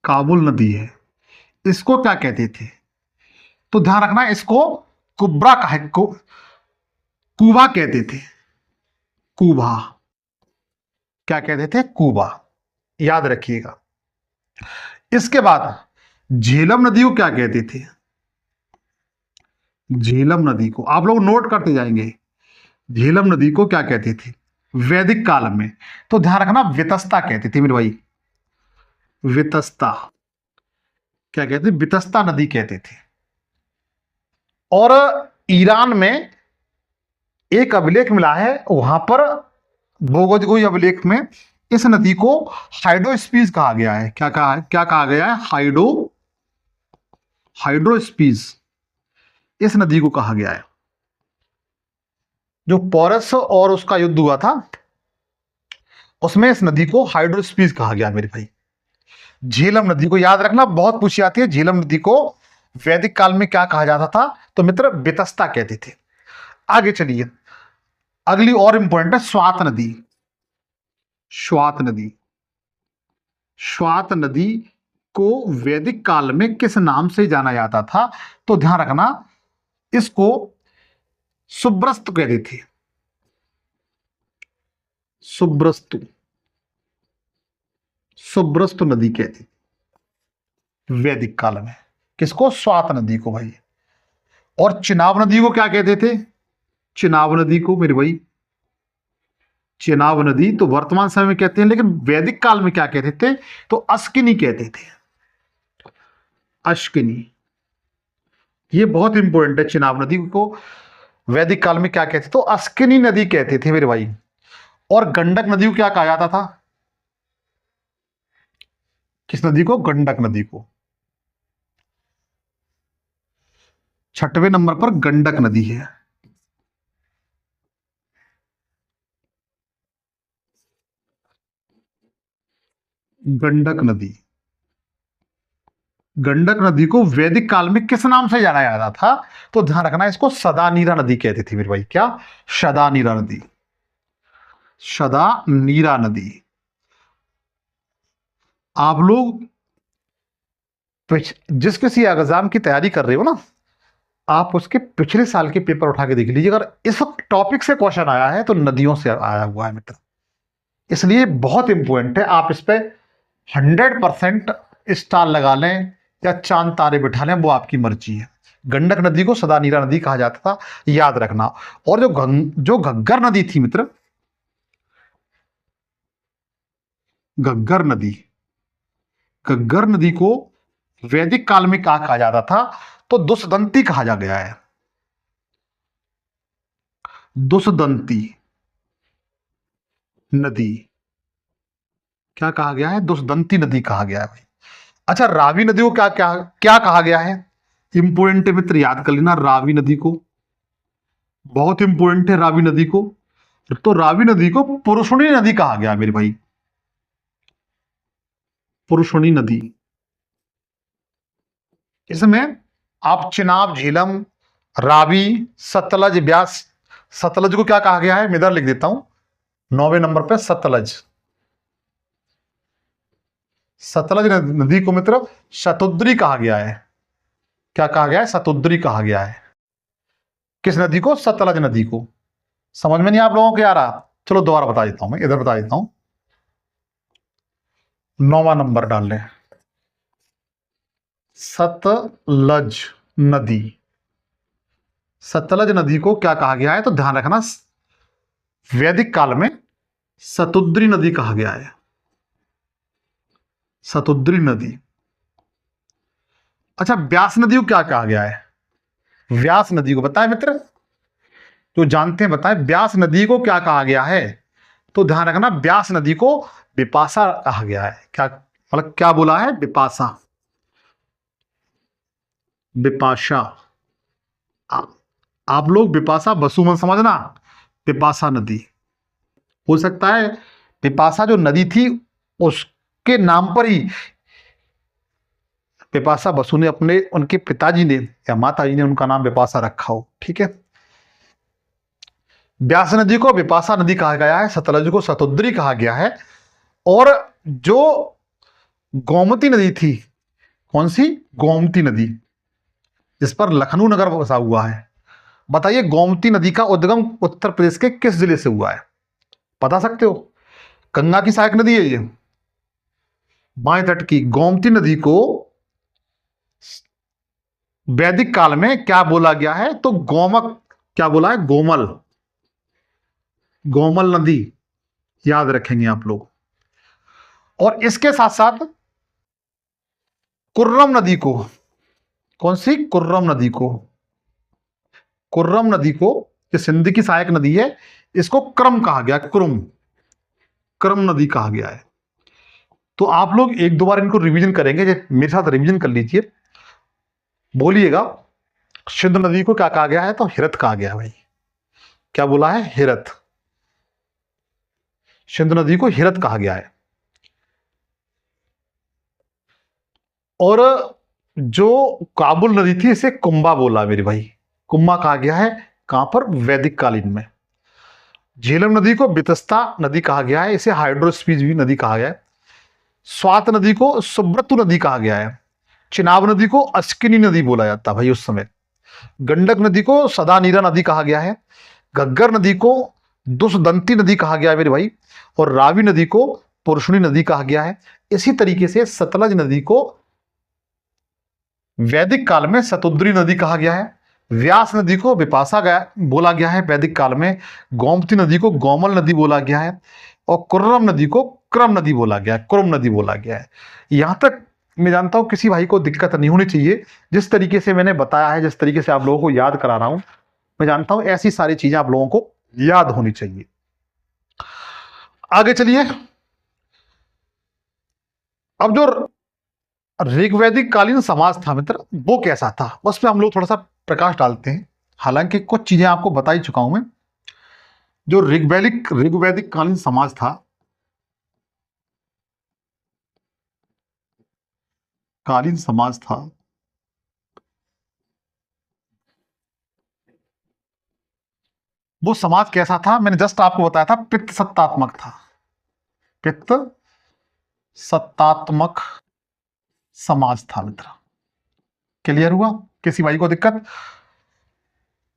काबुल नदी है, इसको क्या कहते थे? तो ध्यान रखना, इसको कुब्रा कहा, कुबा कहते थे। कुबा, क्या कहते थे? कुबा, याद रखिएगा। इसके बाद झेलम नदी को क्या कहते थे? झेलम नदी को आप लोग नोट करते जाएंगे। झेलम नदी को क्या कहते थे वैदिक काल में? तो ध्यान रखना, वितस्ता कहते थे मेरे भाई। वितस्ता, क्या कहते थे? वितस्ता नदी कहते थे। और ईरान में एक अभिलेख मिला है, वहां पर भोगोजगोई अभिलेख में इस नदी को हाइड्रोस्पीज कहा गया है। क्या कहा गया है? हाइड्रोस्पीज, इस नदी को कहा गया है। जो पोरस और उसका युद्ध हुआ था, उसमें इस नदी को हाइड्रोस्पीज कहा गया मेरे भाई। झेलम नदी को याद रखना, बहुत पूछी आती है। झेलम नदी को वैदिक काल में क्या कहा जाता था? तो मित्र वितस्ता कहते थे। आगे चलिए, अगली और इंपॉर्टेंट है स्वात नदी। स्वात नदी, स्वात नदी को वैदिक काल में किस नाम से जाना जाता था? तो ध्यान रखना, इसको सुब्रस्तु कहते थे। सुब्रस्तु, सुब्रस्तु नदी कहती थी वैदिक काल में। किसको? स्वात नदी को भाई। और चिनाब नदी को क्या कहते थे? चिनाब नदी को मेरे भाई, चिनाब नदी तो वर्तमान समय में कहते हैं, लेकिन वैदिक काल में क्या कहते थे? तो अस्किनी कहते थे। अश्किनी, ये बहुत इंपॉर्टेंट है। चिनाब नदी को वैदिक काल में क्या कहते? तो अस्किनी नदी कहते थे मेरे भाई। और गंडक नदी को क्या कहा जाता था? किस नदी को? गंडक नदी को। छठवें नंबर पर गंडक नदी है। गंडक नदी, गंडक नदी को वैदिक काल में किस नाम से जाना जाता था? तो ध्यान रखना, इसको सदा नीरा नदी कहते थे मेरे भाई। क्या? सदा नीरा नदी, सदा नीरा नदी। आप लोग जिस किसी एग्जाम की तैयारी कर रहे हो ना, आप उसके पिछले साल के पेपर उठा के देख लीजिए। अगर इस टॉपिक से क्वेश्चन आया है तो नदियों से आया हुआ है मित्र, इसलिए बहुत इंपॉर्टेंट है। आप इस पे 100% स्टार लगा लें या चांद तारे बिठा लें, वो आपकी मर्जी है। गंडक नदी को सदा नीरा नदी कहा जाता था, याद रखना। और जो घग्गर नदी थी मित्र, घग्गर नदी, घग्गर नदी को वैदिक काल में क्या कहा जाता था? तो दुष्दंती कहा जा गया है। दुष्दंती नदी, क्या कहा गया है? दुष्दंती नदी कहा गया है भाई। अच्छा, रावी नदी को क्या क्या क्या कहा गया है? इंपोर्टेंट मित्र, याद कर लेना रावी नदी को, बहुत इंपोर्टेंट है रावी नदी को। तो रावी नदी को पुरुषुणी नदी कहा गया मेरे भाई। पुरुषुणी नदी, इसमें आप चिनाब, झेलम, रावी, सतलज, ब्यास। सतलज को क्या कहा गया है? मैं इधर लिख देता हूं, 9वें नंबर पे सतलज। सतलज नदी को मित्र शतुद्री कहा गया है। क्या कहा गया है? शतुद्री कहा गया है। किस नदी को? सतलज नदी को। समझ में नहीं आप लोगों को आ रहा? चलो दोबारा बता देता हूं, मैं इधर बता देता हूं। 9वां नंबर डाल लें, सतलज नदी। सतलज नदी को क्या कहा गया है, तो ध्यान रखना वैदिक काल में शतुद्री नदी कहा गया है, शतुद्री नदी। अच्छा, व्यास नदी को क्या कहा गया है? व्यास नदी को बताएं मित्र, जो जानते हैं बताएं, व्यास नदी को क्या कहा गया है? तो ध्यान रखना, व्यास नदी को विपाशा कहा गया है। क्या मतलब क्या बोला है? विपाशा, विपाशा। आप लोग विपाशा बसु मत समझना, विपाशा नदी हो सकता है। विपाशा जो नदी थी उसके नाम पर ही विपाशा बसु ने अपने, उनके पिताजी ने या माताजी ने उनका नाम विपाशा रखा हो। ठीक है, व्यास नदी को विपाशा नदी कहा गया है, सतलज को शतुद्री कहा गया है। और जो गोमती नदी थी, कौन सी? गोमती नदी, जिस पर लखनऊ नगर बसा हुआ है। बताइए, गोमती नदी का उद्गम उत्तर प्रदेश के किस जिले से हुआ है? बता सकते हो? गंगा की सहायक नदी है ये, बाएं तट की। गोमती नदी को वैदिक काल में क्या बोला गया है? तो गोमक, क्या बोला है? गोमल, गोमल नदी, याद रखेंगे आप लोग। और इसके साथ साथ कुर्रम नदी को, कौन सी? कुर्रम नदी को, कुर्रम नदी को, ये सिंध की सहायक नदी है, इसको क्रम कहा गया, क्रम, क्रम नदी कहा गया है। तो आप लोग एक दो बार इनको रिवीजन करेंगे, मेरे साथ रिवीजन कर लीजिए, बोलिएगा। सिंधु नदी को क्या कहा गया है? तो हिरत कहा गया है भाई। क्या बोला है? हिरत। सिंधु नदी को हिरत कहा गया है। और जो काबुल नदी थी, इसे कुंभा बोला मेरे भाई, कुंभा कहा गया है। कहां पर? वैदिक कालीन में। झेलम नदी को वितस्ता नदी कहा गया है, इसे हाइड्रोस्पीज भी नदी कहा गया है। स्वात नदी को सुब्रतु नदी कहा गया है। चिनाब नदी को अस्किनी नदी बोला जाता भाई उस समय। गंडक नदी को सदानीरा नदी कहा गया है। घग्गर नदी को दुष्दंती नदी कहा गया है मेरे भाई। और रावी नदी को पुरुषणी नदी कहा गया है। इसी तरीके से सतलज नदी को वैदिक काल में शतुद्री नदी कहा गया है। व्यास नदी को विपाशा बोला गया है वैदिक काल में। गोमती नदी को गोमल नदी बोला गया है। और कुर्रम नदी को क्रम नदी बोला गया है, कुर्म नदी बोला गया है। यहां तक मैं जानता हूं किसी भाई को दिक्कत नहीं होनी चाहिए। जिस तरीके से मैंने बताया है, जिस तरीके से आप लोगों को याद करा रहा हूं, मैं जानता हूं ऐसी सारी चीजें आप लोगों को याद होनी चाहिए। आगे चलिए। अब जो ऋग्वैदिक कालीन समाज था मित्र, वो कैसा था, बस पे हम लोग थोड़ा सा प्रकाश डालते हैं। हालांकि कुछ चीजें आपको बता ही चुका हूं मैं। जो ऋग्वैदिक कालीन समाज था, कालीन समाज था, वो समाज कैसा था? मैंने जस्ट आपको बताया था, पित्त सत्तात्मक था। पित्त सत्तात्मक समाज था मित्र। क्लियर हुआ? किसी भाई को दिक्कत?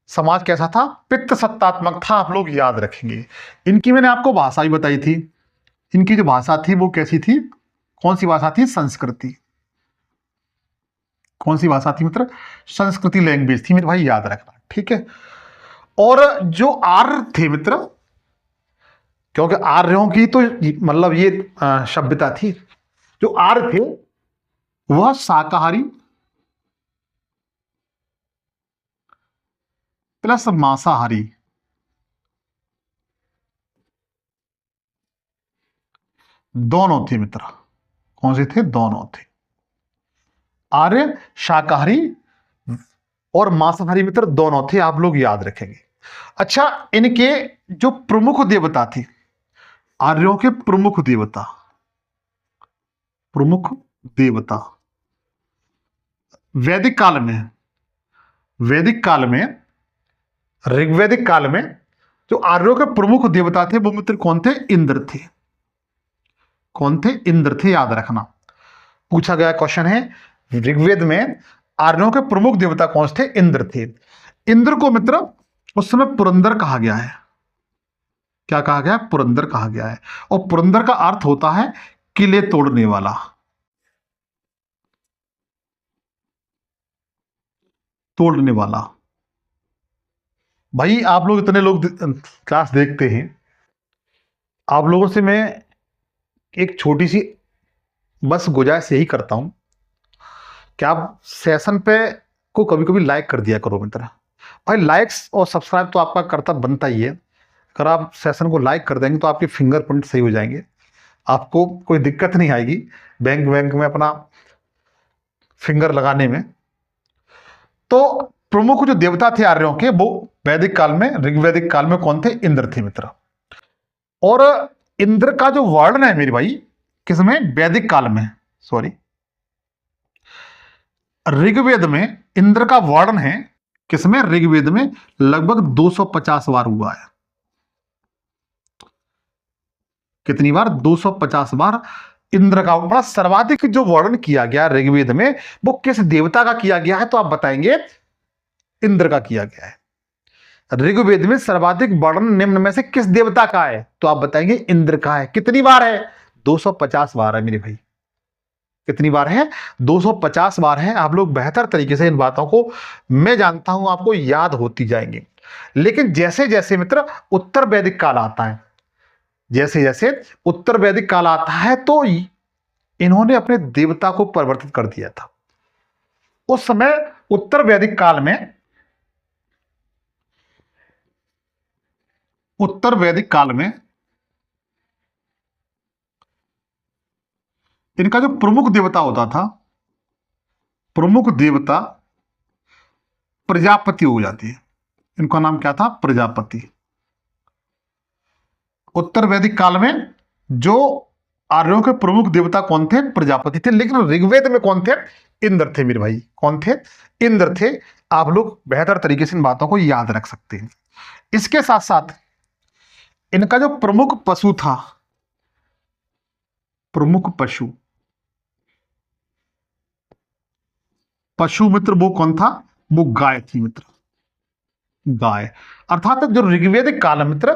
समाज कैसा था? पित्त सत्तात्मक था, आप लोग याद रखेंगे। इनकी मैंने आपको भाषा भी बताई थी। इनकी जो भाषा थी वो कैसी थी? कौन सी भाषा थी? संस्कृति। कौन सी भाषा थी मित्र? संस्कृति लैंग्वेज थी मेरे भाई, याद रखना। ठीक है। और जो आर्य थे मित्र, क्योंकि आर्यों की तो मतलब ये सभ्यता थी। जो आर्य थे वह शाकाहारी प्लस मांसाहारी दोनों थे मित्र। कौन से थे? दोनों थे। आर्य शाकाहारी और मांसाहारी मित्र दोनों थे, आप लोग याद रखेंगे। अच्छा, इनके जो प्रमुख देवता थे, आर्यों के प्रमुख देवता, प्रमुख देवता वैदिक काल में, वैदिक काल में, ऋग्वैदिक काल में जो आर्यों के प्रमुख देवता थे वो मित्र कौन थे? इंद्र थे। कौन थे? इंद्र थे, याद रखना। पूछा गया क्वेश्चन है, ऋग्वेद में आर्यों के प्रमुख देवता कौन थे? इंद्र थे। इंद्र को मित्र उस समय पुरंदर कहा गया है। क्या कहा गया? पुरंदर कहा गया है। और पुरंदर का अर्थ होता है किले तोड़ने वाला, तोड़ने वाला। भाई आप लोग इतने लोग क्लास देखते हैं, आप लोगों से मैं एक छोटी सी बस गुजारिश यही करता हूं कि आप सेशन पे को कभी कभी लाइक कर दिया करो मित्र। भाई लाइक्स और सब्सक्राइब तो आपका कर्तव्य बनता ही है। अगर आप सेशन को लाइक कर देंगे तो आपके फिंगरप्रिंट सही हो जाएंगे, आपको कोई दिक्कत नहीं आएगी बैंक बैंक में अपना फिंगर लगाने में। तो प्रमुख जो देवता थे आर्यों के, वो वैदिक काल में, ऋग्वैदिक काल में कौन थे? इंद्र थे मित्र। और इंद्र का जो वर्णन है मेरे भाई, किसमें? वैदिक काल में, सॉरी ऋग्वेद में इंद्र का वर्णन है किसमें? ऋग्वेद में लगभग 250 बार हुआ है। कितनी बार? 250 बार इंद्र का बड़ा सर्वाधिक जो वर्णन किया गया ऋग्वेद में, वो किस देवता का किया गया है? तो आप बताएंगे इंद्र का किया गया है। ऋग्वेद में सर्वाधिक वर्णन निम्न में से किस देवता का है? तो आप बताएंगे इंद्र का है। कितनी बार है? 250 बार है मेरे भाई। कितनी बार है? 250 बार है। आप लोग बेहतर तरीके से इन बातों को, मैं जानता हूं आपको याद होती जाएंगी, लेकिन जैसे जैसे मित्र उत्तर वैदिक काल आता है, जैसे जैसे उत्तर वैदिक काल आता है, तो इन्होंने अपने देवता को परिवर्तित कर दिया था। उस समय उत्तर वैदिक काल में, उत्तर वैदिक काल में इनका जो प्रमुख देवता होता था, प्रमुख देवता प्रजापति हो जाती है। इनका नाम क्या था? प्रजापति। उत्तर वैदिक काल में जो आर्यों के प्रमुख देवता कौन थे? प्रजापति थे। लेकिन ऋग्वेद में कौन थे? इंद्र थे मेरे भाई। कौन थे? इंद्र थे। आप लोग बेहतर तरीके से इन बातों को याद रख सकते हैं। इसके साथ साथ इनका जो प्रमुख पशु था, प्रमुख पशु, पशु मित्र वो कौन था? वो गाय थी मित्र। गाय, अर्थात जो ऋग्वेदिक काल मित्र,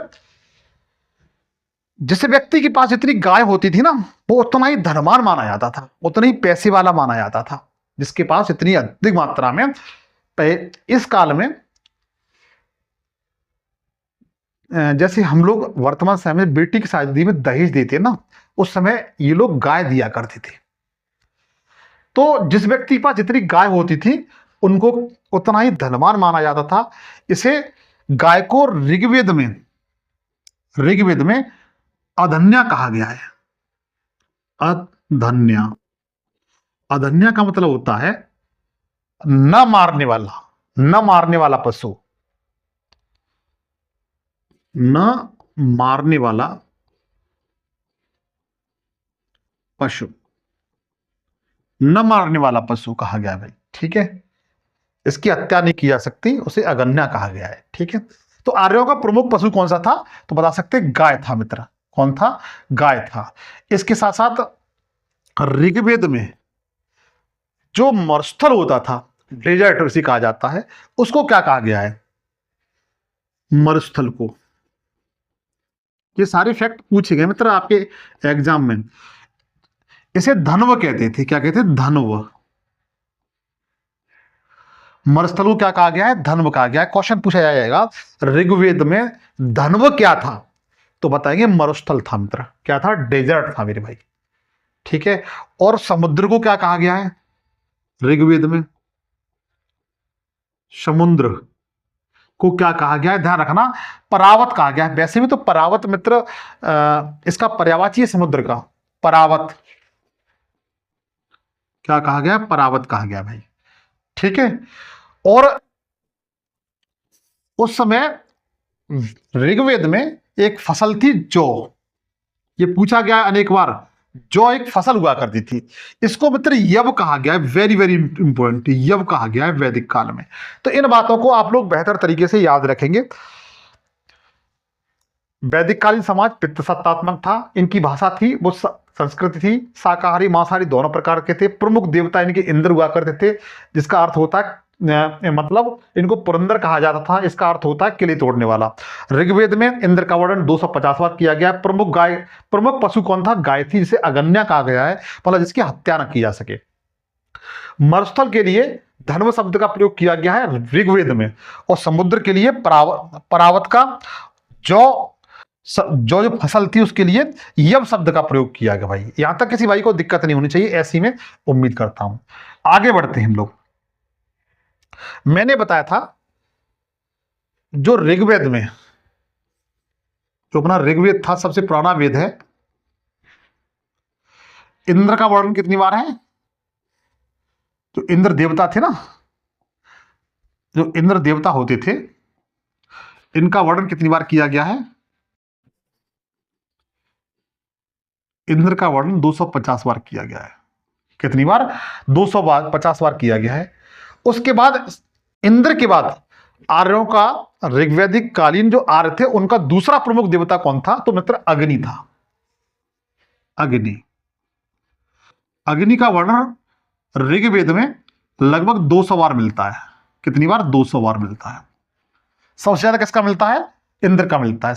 जिस व्यक्ति के पास जितनी गाय होती थी ना, वो उतना ही धनवान माना जाता था, उतना ही पैसे वाला माना जाता था। जिसके पास इतनी अधिक मात्रा में, इस काल में जैसे हम लोग वर्तमान समय में बेटी की शादी में दहेज देते ना, उस समय ये लोग गाय दिया करते थे। तो जिस व्यक्ति के पास जितनी गाय होती थी, उनको उतना ही धनवान माना जाता था। इसे गाय को ऋग्वेद में अधन्या कहा गया है। अधन्या, अधन्या का मतलब होता है न मारने वाला, न मारने वाला पशु, न मारने वाला पशु, न मारने वाला पशु कहा गया भाई। ठीक है, इसकी हत्या नहीं की जा सकती, उसे अगन्या कहा गया है। ठीक है, तो आर्यों का प्रमुख पशु कौन सा था? तो बता सकते गाय था मित्र। कौन था? गाय था। इसके साथ साथ ऋग्वेद में जो मरुस्थल होता था, डेजर्ट उसे कहा जाता है, उसको क्या कहा गया है? मरुस्थल को। ये सारे फैक्ट पूछे गए मित्र आपके एग्जाम में। इसे धनव कहते थे। क्या कहते? धनव। मरुस्थल को क्या कहा गया है? धनव कहा गया है। क्वेश्चन पूछा जाएगा ऋग्वेद में धनव क्या था, तो बताएंगे मरुस्थल था मित्र। क्या था? डेजर्ट था मेरे भाई। ठीक है, और समुद्र को क्या कहा गया है ऋग्वेद में? समुद्र को क्या कहा गया है? ध्यान रखना, परावत कहा गया है। वैसे भी तो परावत मित्र इसका पर्यायवाची है समुद्र का। परावत क्या कहा गया? परावत कहा गया भाई। ठीक है, और उस समय ऋग्वेद में एक फसल थी जौ। ये पूछा गया अनेक बार। जौ एक फसल हुआ करती थी, इसको मित्र यव कहा गया है। वेरी वेरी इंपॉर्टेंट, यव कहा गया है वैदिक काल में। तो इन बातों को आप लोग बेहतर तरीके से याद रखेंगे। वैदिक कालीन समाज पितृसत्तात्मक था। इनकी भाषा थी वो संस्कृति थी, शाकाहारी मांसाहारी दोनों प्रकार के थे। प्रमुख देवता इनके इंद्र हुआ करते थे, जिसका अर्थ होता है मतलब इनको पुरंदर कहा जाता था। इसका अर्थ होता है किले तोड़ने वाला। ऋग्वेद में इंद्र का वर्णन 250 बार किया गया। प्रमुख पशु कौन था? गाय थी, जिसे अगन्या कहा गया है, मतलब जिसकी हत्या न की जा सके। मरुस्थल के लिए धन्व शब्द का प्रयोग किया गया है ऋग्वेद में, और समुद्र के लिए परावत का जो फसल थी उसके लिए यव शब्द का प्रयोग किया गया। भाई यहां तक किसी भाई को दिक्कत नहीं होनी चाहिए, ऐसी में उम्मीद करता हूं। आगे बढ़ते हैं हम लोग। मैंने बताया था जो ऋग्वेद में, जो अपना ऋग्वेद था सबसे पुराना वेद है, इंद्र का वर्णन कितनी बार है? जो इंद्र देवता थे ना, जो इंद्र देवता होते थे, इनका वर्णन कितनी बार किया गया है? इंद्र का वर्णन 250 बार किया गया है। कितनी बार? 250 बार किया गया है। उसके बाद इंद्र के बाद आर्यों का ऋग्वैदिक कालीन जो आर्य थे उनका दूसरा प्रमुख देवता कौन था? तो मित्र अग्नि था। अग्नि, अग्नि का वर्णन ऋग्वेद में लगभग 200 बार मिलता है। कितनी बार? 200 बार मिलता है। सबसे ज्यादा किसका मिलता है? इंद्र का मिलता है,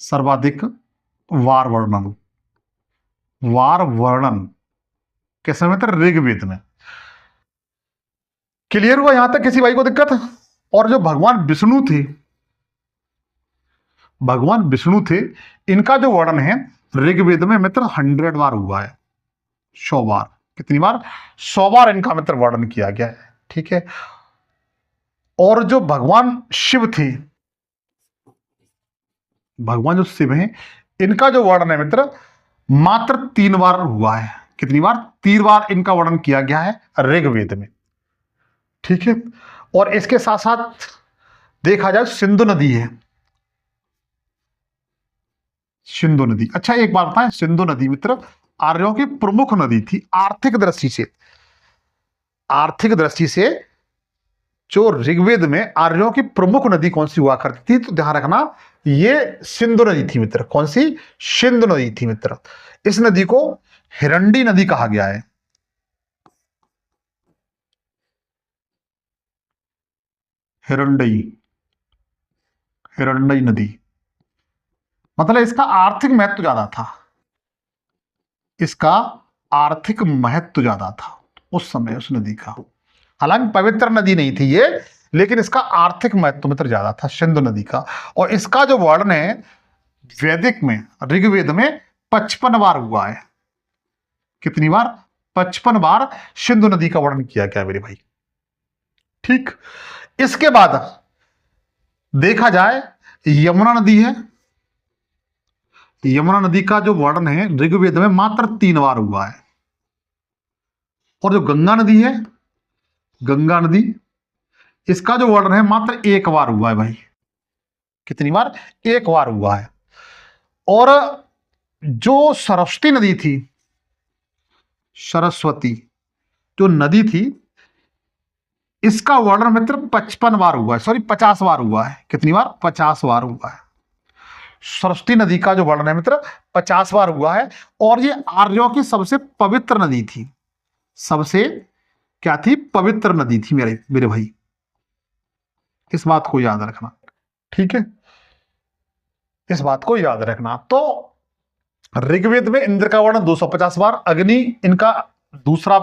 सर्वाधिक वार वर्णन। वार वर्णन किस में? मित्र ऋग्वेद में। क्लियर हुआ यहां तक? किसी भाई को दिक्कत? और जो भगवान विष्णु थे, भगवान विष्णु थे, इनका जो वर्णन है ऋग्वेद में मित्र 100 बार हुआ है, 100 बार। कितनी बार? 100 बार इनका मित्र वर्णन किया गया है। ठीक है। और जो भगवान शिव थे, भगवान जो शिव हैं, इनका जो वर्णन है मित्र मात्र 3 बार हुआ है। कितनी बार? 3 बार इनका वर्णन किया गया है ऋग्वेद में। ठीक है। और इसके साथ साथ देखा जाए सिंधु नदी है, सिंधु नदी। अच्छा एक बात बताएं, सिंधु नदी मित्र आर्यों की प्रमुख नदी थी आर्थिक दृष्टि से। आर्थिक दृष्टि से जो ऋग्वेद में आर्यों की प्रमुख नदी कौन सी हुआ करती थी? तो ध्यान रखना, ये सिंधु नदी थी मित्र। कौन सी? सिंधु नदी थी मित्र। इस नदी को हिरंडी नदी कहा गया है। हिरंडई, हिरंडई नदी। मतलब इसका आर्थिक महत्व ज्यादा था, इसका आर्थिक महत्व ज्यादा था उस समय उस नदी का। हालांकि पवित्र नदी नहीं थी ये, लेकिन इसका आर्थिक महत्व मित्र ज्यादा था सिंधु नदी का। और इसका जो वर्णन है वैदिक में, ऋग्वेद में 55 बार हुआ है। कितनी बार? 55 बार सिंधु नदी का वर्णन किया गया मेरे भाई। ठीक। इसके बाद देखा जाए यमुना नदी है, यमुना नदी का जो वर्णन है ऋग्वेद में मात्र 3 बार हुआ है। और जो गंगा नदी है, गंगा नदी, इसका जो वर्णन है मात्र 1 बार हुआ है भाई। कितनी बार? 1 बार हुआ है। और जो सरस्वती नदी थी, सरस्वती जो नदी थी, इसका वर्णन मित्र 55 बार हुआ है, सॉरी 50 बार हुआ है। कितनी बार? 50 बार हुआ है। सरस्वती नदी का जो वर्णन है मित्र 50 बार हुआ है। और ये आर्यों की सबसे पवित्र नदी थी। सबसे क्या थी? पवित्र नदी थी मेरे मेरे भाई। इस बात को याद रखना। ठीक है, इस बात को याद रखना। तो ऋग्वेद में इंद्र का वर्णन 250 बार, अग्नि इनका दूसरा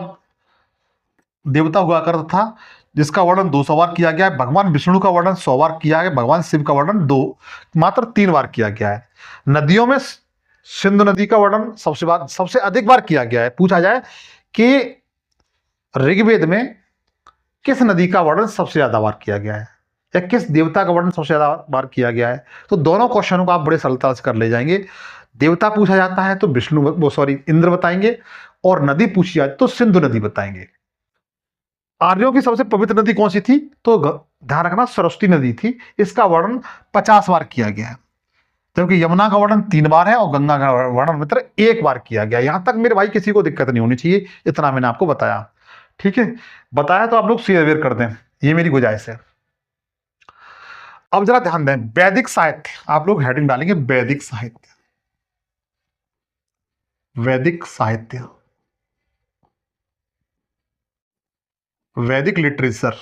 देवता हुआ करता था जिसका वर्णन 200 बार किया गया है। भगवान विष्णु का वर्णन 100 बार किया है। भगवान शिव का वर्णन मात्र 3 बार किया गया है। नदियों में सिंधु नदी का वर्णन सबसे अधिक बार किया गया है। पूछा जाए कि ऋग्वेद में किस नदी का वर्णन सबसे ज्यादा बार किया गया है या किस देवता का वर्णन सबसे ज्यादा बार किया गया है, तो दोनों क्वेश्चनों को आप बड़े सरलता से कर ले जाएंगे। देवता पूछा जाता है तो इंद्र बताएंगे, और नदी पूछी जाए तो सिंधु नदी बताएंगे। आर्यों की सबसे पवित्र नदी कौन सी थी? तो ध्यान रखना सरस्वती नदी थी। इसका वर्णन 50 बार किया गया है, क्योंकि यमुना का वर्णन 3 बार है और गंगा का वर्णन मित्र 1 बार किया गया। यहां तक मेरे भाई किसी को दिक्कत नहीं होनी चाहिए, इतना मैंने आपको बताया। ठीक है, बताया तो आप लोग शेयर कर दें, ये मेरी गुजारिश है। अब जरा ध्यान दें, वैदिक साहित्य, आप लोग हेडिंग डालेंगे वैदिक साहित्य। वैदिक साहित्य, वैदिक लिटरेचर।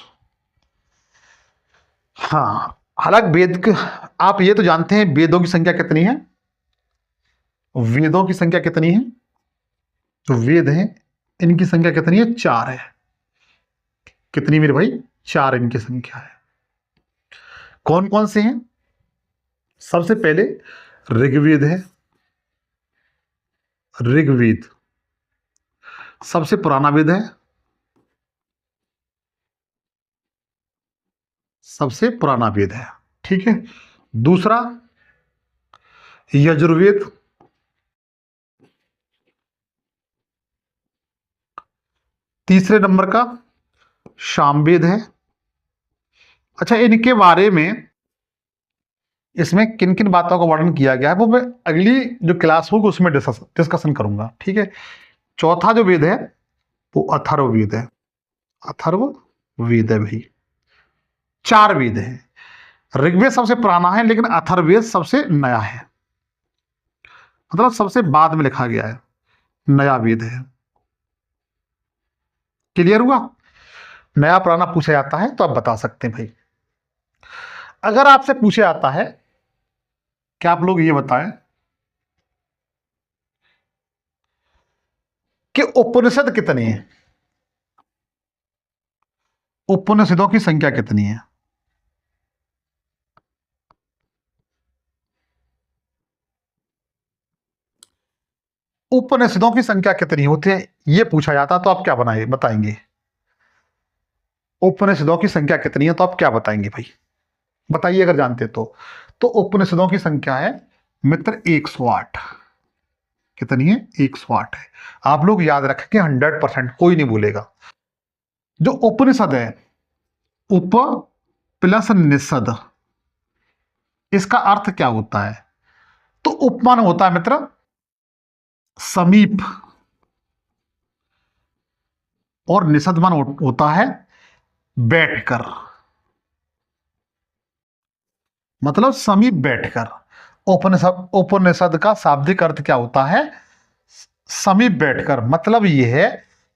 हाँ, हालांकि आप ये तो जानते हैं वेदों की संख्या कितनी है? वेदों की संख्या कितनी है? जो वेद हैं इनकी संख्या कितनी है? 4 है। कितनी मेरे भाई? 4 इनकी संख्या है। कौन कौन से हैं? सबसे पहले ऋग्वेद है। ऋग्वेद सबसे पुराना वेद है, सबसे पुराना वेद है। ठीक है। दूसरा यजुर्वेद, तीसरे नंबर का सामवेद है। अच्छा, इनके बारे में इसमें किन किन बातों का वर्णन किया गया है वो मैं अगली जो क्लास होगी उसमें डिस्कशन करूंगा। ठीक है। चौथा जो वेद है वो अथर्ववेद है। अथर्ववेद है भाई। 4 वेद हैं। ऋग्वेद सबसे पुराना है लेकिन अथर्ववेद सबसे नया है, मतलब सबसे बाद में लिखा गया है, नया वेद है। क्लियर हुआ? नया पुराना पूछा जाता है तो आप बता सकते हैं भाई। अगर आपसे पूछा जाता है क्या आप लोग ये बताएं कि उपनिषद कितनी है? उपनिषदों की संख्या कितनी है? उपनिषदों की संख्या कितनी होती है ये पूछा जाता तो आप क्या बताएंगे? उपनिषदों की संख्या कितनी है तो आप क्या बताएंगे भाई? बताइए अगर जानते तो उपनिषदों की संख्या है मित्र 108। कितनी है? 108 है। आप लोग याद रखेंगे 100%, कोई नहीं भूलेगा। जो उपनिषद है, उप प्लस निषद, इसका अर्थ क्या होता है? तो उपमान होता है मित्र समीप, और निषद मान होता है बैठकर, मतलब समीप बैठकर। उपनिषद उपनिषद का शाब्दिक अर्थ क्या होता है? समीप बैठकर। मतलब यह है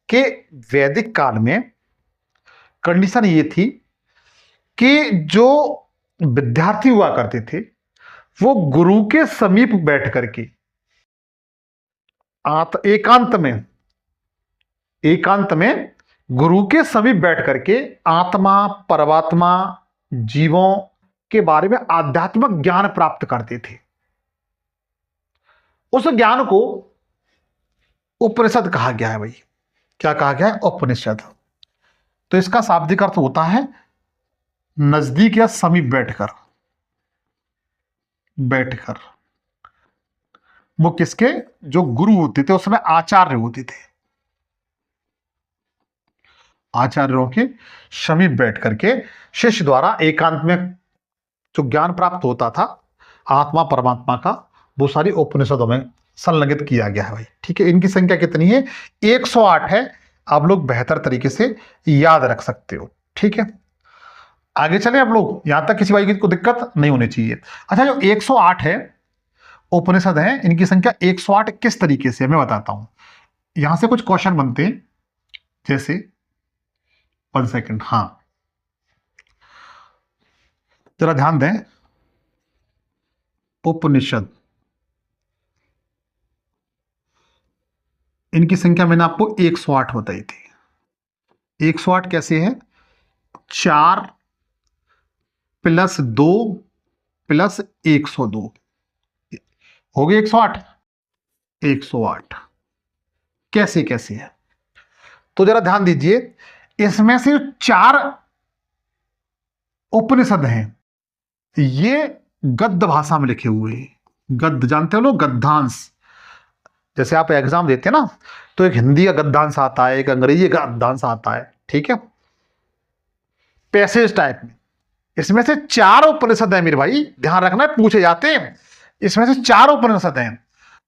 कि वैदिक काल में कंडीशन ये थी कि जो विद्यार्थी हुआ करते थे वो गुरु के समीप बैठ करके एकांत में गुरु के समीप बैठ करके आत्मा, परमात्मा, जीवों के बारे में आध्यात्मिक ज्ञान प्राप्त करते थे। उस ज्ञान को उपनिषद कहा गया है भाई। क्या कहा गया है? उपनिषद। तो इसका शाब्दिक अर्थ होता है नजदीक या समीप बैठकर। बैठकर वो किसके? जो गुरु होते थे उसमें आचार्य होते थे, आचार्यों के समीप बैठ करके शिष्य द्वारा एकांत में जो ज्ञान प्राप्त होता था आत्मा परमात्मा का, वो सारी उपनिषदों में संलग्नित किया गया है भाई। ठीक है। इनकी संख्या कितनी है? 108 है। आप लोग बेहतर तरीके से याद रख सकते हो। ठीक है। आगे चले आप लोग, यहां तक किसी भाई को दिक्कत नहीं होनी चाहिए। अच्छा, जो 108 है उपनिषद है, इनकी संख्या 108 किस तरीके से मैं बताता हूं। यहां से कुछ क्वेश्चन बनते हैं, जैसे 1 सेकेंड, हाँ जरा ध्यान दें। उपनिषद, इनकी संख्या मैंने आपको 108 बताई थी। 108 कैसे है? 4 प्लस 2 प्लस 102 हो गई 108। 108 कैसे कैसे है तो जरा ध्यान दीजिए। इसमें से 4 उपनिषद हैं, ये गद्य भाषा में लिखे हुए हैं। गद्य जानते हो लोग? गद्यांश। जैसे आप एग्जाम देते हैं ना तो एक हिंदी का गद्यांश आता है, एक अंग्रेजी का गद्यांश आता है। ठीक है। पैसेज टाइप में इसमें से 4 उपनिषद हैं मेरे भाई, ध्यान रखना है, पूछे जाते हैं। इसमें से 4 उपनिषद हैं,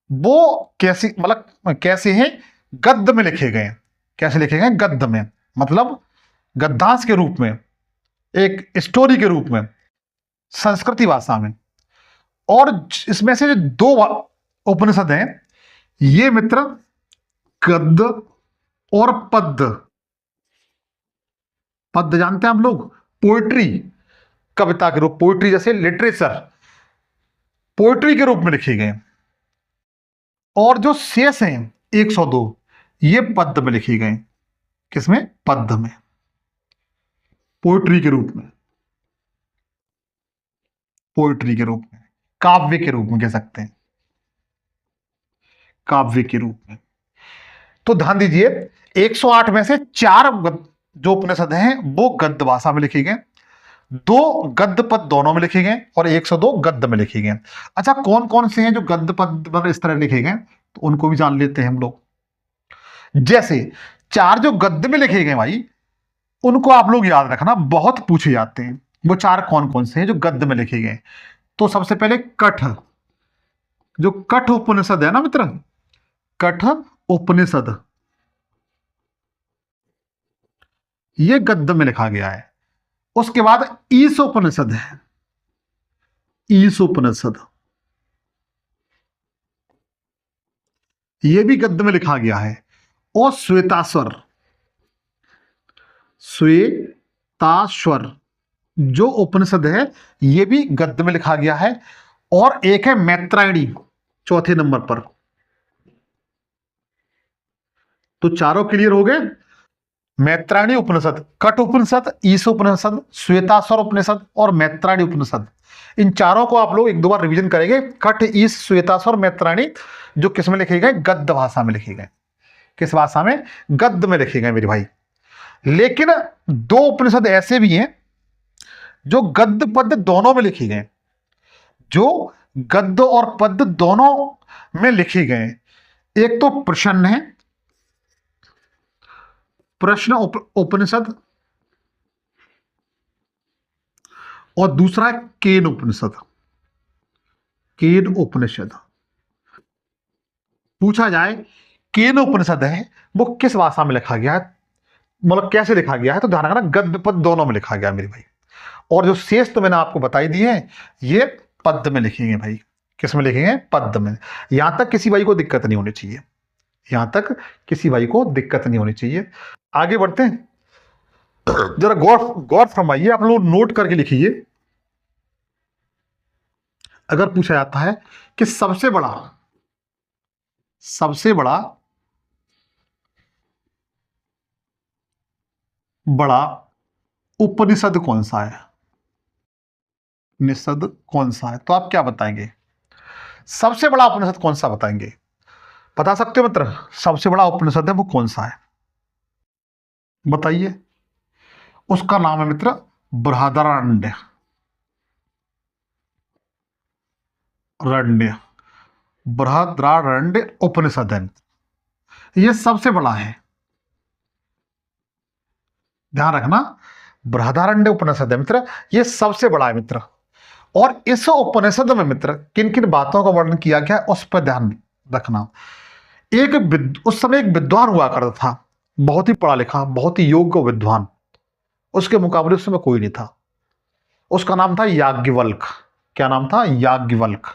वो कैसे, मतलब कैसे हैं? गद्य में लिखे गए। कैसे लिखे गए? गद्य में, मतलब गद्यांश के रूप में, एक स्टोरी के रूप में, संस्कृति भाषा में। और इसमें से जो 2 उपनिषद हैं ये मित्र गद्य और पद्य। पद्य जानते हैं आप लोग? पोइट्री, कविता के रूप, पोइट्री जैसे लिटरेचर, पोइट्री के रूप में लिखे गए। और जो शेष हैं 102, ये पद्य में लिखे गए। किसमें? पद्य में, पोएट्री के रूप में, पोएट्री के रूप में, काव्य के रूप में कह सकते हैं, काव्य के रूप में। तो ध्यान दीजिए 108 में से 4 जो उपनिषद हैं वो गद्य भाषा में लिखे गए, 2 गद्य पद दोनों में लिखे गए और 102 गद्य में लिखे गए। अच्छा, कौन कौन से हैं जो गद्य पद इस तरह लिखे गए, तो उनको भी जान लेते हैं हम लोग। जैसे 4 जो गद्य में लिखे गए भाई, उनको आप लोग याद रखना, बहुत पूछे जाते हैं। वो 4 कौन कौन से हैं जो गद्य में लिखे गए? तो सबसे पहले कठ, जो कठ उपनिषद है ना मित्र, कठ उपनिषद, ये गद्य में लिखा गया है। उसके बाद ईश उपनिषद है, ईश उपनिषद, ये भी गद्य में लिखा गया है। और श्वेताश्वर, श्वेताश्वर जो उपनिषद है ये भी गद्य में लिखा गया है। और एक है मैत्रायणी चौथे नंबर पर। तो चारों क्लियर हो गए। मैत्रायणी उपनिषद, कठ उपनिषद, ईश उपनिषद, श्वेताश्वर उपनिषद और मैत्रायणी उपनिषद, इन चारों को आप लोग 1-2 बार रिवीजन करेंगे। कठ, ईश, श्वेताश्वर, मैत्रायणी जो किस में लिखे गए? गद्य भाषा में लिखे गए। किस भाषा में? गद्य में लिखे गए मेरे भाई। लेकिन 2 उपनिषद ऐसे भी हैं जो गद्य पद्य दोनों में लिखे गए, जो गद्य और पद्य दोनों में लिखे गए। एक तो प्रश्न है, प्रश्न उपनिषद, और दूसरा है केन उपनिषद। केन उपनिषद पूछा जाए, केन उपनिषद है वो किस भाषा में लिखा गया है, मतलब कैसे लिखा गया है, तो ध्यान रखना गद्य पद्य दोनों में लिखा गया मेरे भाई। और जो शेष तो मैंने आपको बताई दिए हैं ये पद्य में लिखेंगे भाई। किस में लिखेंगे? पद्य में। यहां तक किसी भाई को दिक्कत नहीं होनी चाहिए, यहां तक किसी भाई को दिक्कत नहीं होनी चाहिए। आगे बढ़ते हैं, जरा गौर फरमाइए, आप लोग नोट करके लिखिए। अगर पूछा जाता है कि सबसे बड़ा उपनिषद कौन सा है, निषद कौन सा है, तो आप क्या बताएंगे? सबसे बड़ा उपनिषद कौन सा बताएंगे? बता सकते हो मित्र? सबसे बड़ा उपनिषद है वो कौन सा है, बताइए। उसका नाम है मित्र बृहदारण्य। बृहदारण्य उपनिषद है, ये सबसे बड़ा है। ध्यान रखना, बृहदारण्य उपनिषद है मित्र, ये सबसे बड़ा है मित्र। और इस उपनिषद में मित्र किन किन बातों का वर्णन किया गया है उस पर ध्यान रखना। उस समय एक विद्वान हुआ करता था, बहुत ही पढ़ा लिखा, बहुत ही योग्य विद्वान, उसके मुकाबले उस समय कोई नहीं था। उसका नाम था याज्ञवल्क। क्या नाम था? याज्ञवल्क।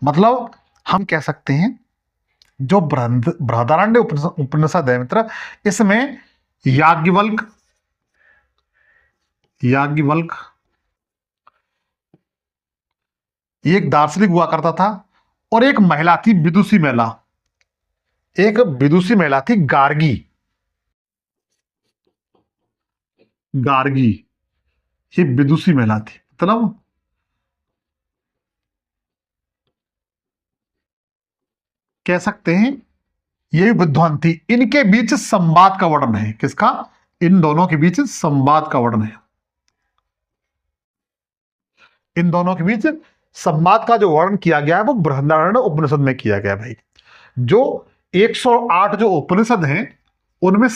मतलब हम कह सकते हैं जो बृहदारण्य उपनिषद है मित्र, इसमें याज्ञवल्क एक दार्शनिक हुआ करता था, और एक महिला थी, विदुषी महिला, एक विदुषी महिला थी, गार्गी। ये विदुषी महिला थी, मतलब कह सकते हैं ये विद्वान थी। इनके बीच संवाद का वर्णन है। किसका? इन दोनों के बीच संवाद का वर्णन है। इन दोनों के बीच संवाद का जो वर्णन किया गया है वो बृहदारण्य उपनिषद में किया गया भाई। जो 108 जो उपनिषद हैं उनमें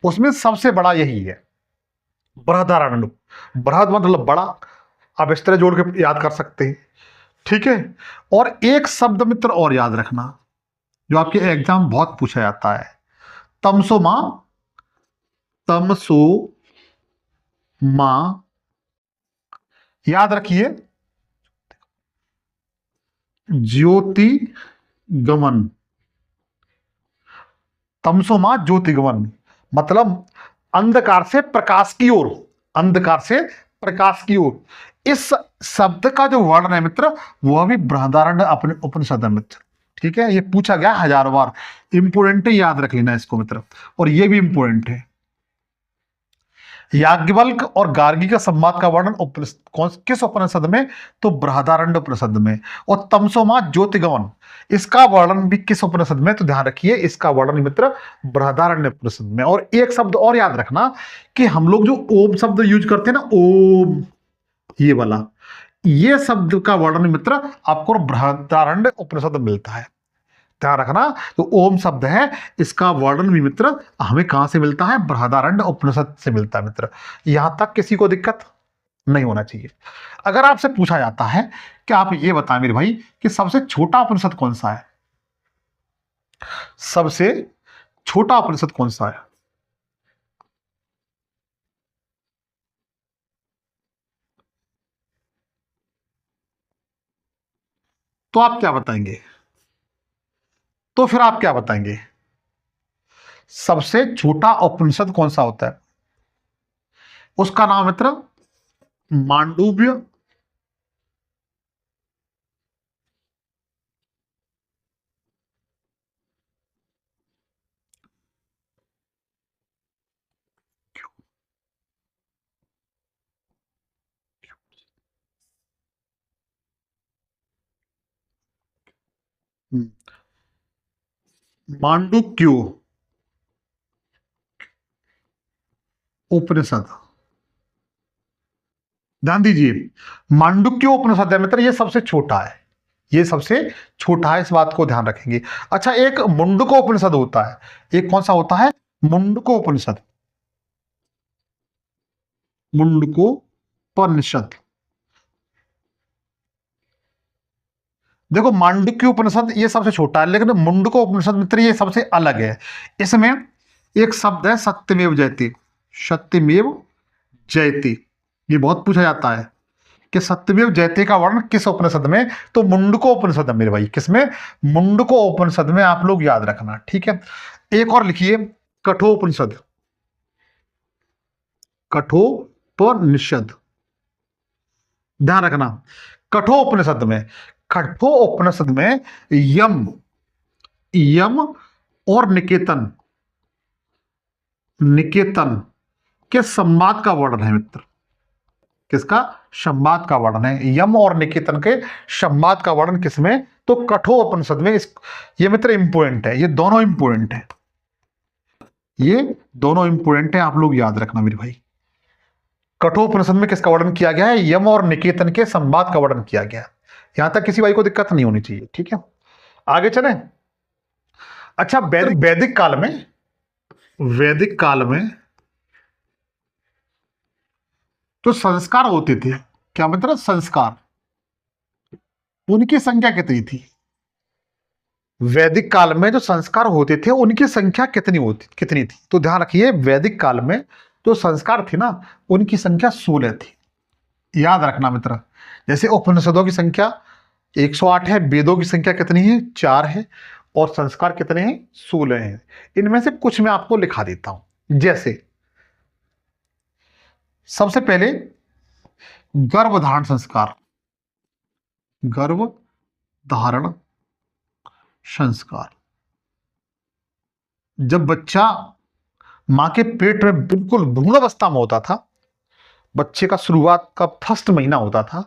उसमें सबसे बड़ा यही है, बृहदारण्य। बृहद मतलब बड़ा, आप इस तरह जोड़ के याद कर सकते हैं, ठीक है। और एक शब्द मित्र और याद रखना जो आपके एग्जाम बहुत पूछा जाता है, तमसो मां, याद रखिए, ज्योति गमन। तमसो मां ज्योतिगमन मतलब अंधकार से प्रकाश की ओर, अंधकार से प्रकाश की ओर। इस शब्द का जो वर्णन है मित्र वह भी बृहदारण्य अपने उपनिषद है मित्र। ठीक है, ये पूछा गया 1000 बार, इंपोर्टेंट है, याद रख लेना इसको मित्र। और ये भी इंपोर्टेंट है। याज्ञवल्क और गार्गी का संवाद का वर्णन किस उपनिषद में? तो बृहदारण्य उपनिषद में। और तमसोमा ज्योतिगमन, इसका वर्णन भी किस उपनिषद में? तो ध्यान रखिए, इसका वर्णन मित्र बृहदारण्य उपनिषद में। और एक शब्द और याद रखना कि हम लोग जो ओम शब्द यूज करते हैं ना, ओम, ये वाला, ये शब्द का वर्णन मित्र आपको बृहदारण्य उपनिषद में मिलता है। ध्यान रखना, तो ओम शब्द है, इसका वर्णन भी मित्र हमें कहां से मिलता है? बृहदारण्य उपनिषद से मिलता है मित्र। यहां तक किसी को दिक्कत नहीं होना चाहिए। अगर आपसे पूछा जाता है कि आप ये बताएं मेरे भाई कि सबसे छोटा उपनिषद कौन सा है? सबसे छोटा उपनिषद कौन सा है? तो आप क्या बताएंगे? तो फिर आप क्या बताएंगे? सबसे छोटा उपनिषद कौन सा होता है? उसका नाम मित्र मांडूव्य, मांडुक्य उपनिषद। ध्यान दीजिए, मांडुक्य उपनिषद है मित्र, ये सबसे छोटा है, ये सबसे छोटा है, इस बात को ध्यान रखेंगे। अच्छा, एक मुंडको उपनिषद होता है, एक कौन सा होता है? मुंडको उपनिषद, मुंडको उपनिषद। देखो, मांडुक्य उपनिषद ये सबसे छोटा है, लेकिन मुंडको उपनिषद मित्र ये सबसे अलग है। इसमें एक शब्द है सत्यमेव जयते, सत्यमेव जयते, ये बहुत पूछा जाता है कि सत्यमेव जयते का वर्णन किस उपनिषद में? तो मुंडको उपनिषद है मेरे भाई। किसमें? मुंडको उपनिषद में, आप लोग याद रखना, ठीक है। एक और लिखिए, कठोपनिषद, कठोपनिषद, ध्यान रखना। कठोपनिषद में, कठोपनिषद में यम, यम और निकेतन, निकेतन के संवाद का वर्णन है मित्र। किसका? संवाद का वर्णन है, यम और निकेतन के संवाद का वर्णन किसमें? तो कठोपनिषद में। ये मित्र इंपोर्टेंट है, ये दोनों इंपोर्टेंट है, ये दोनों इंपोर्टेंट है, आप लोग याद रखना मेरे भाई। कठोपनिषद में किसका वर्णन किया गया है? यम और निकेतन के संवाद का वर्णन किया गया है। यहां तक किसी भाई को दिक्कत नहीं होनी चाहिए, ठीक है। आगे चले। अच्छा, वैदिक काल में, वैदिक काल में जो संस्कार होते थे, क्या मतलब संस्कार, उनकी संख्या कितनी थी? वैदिक काल में जो संस्कार होते थे उनकी संख्या कितनी थी? तो ध्यान रखिए, वैदिक काल में जो संस्कार थी ना, उनकी संख्या 16 थी। याद रखना मित्र, जैसे उपनिषदों की संख्या 108 है, वेदों की संख्या कितनी है? 4 है, और संस्कार कितने हैं? 16 हैं। इनमें से कुछ मैं आपको लिखा देता हूं। जैसे सबसे पहले गर्भधारण संस्कार, गर्भ धारण संस्कार। जब बच्चा मां के पेट में बिल्कुल भ्रूण अवस्था में होता था, बच्चे का शुरुआत का फर्स्ट महीना होता था,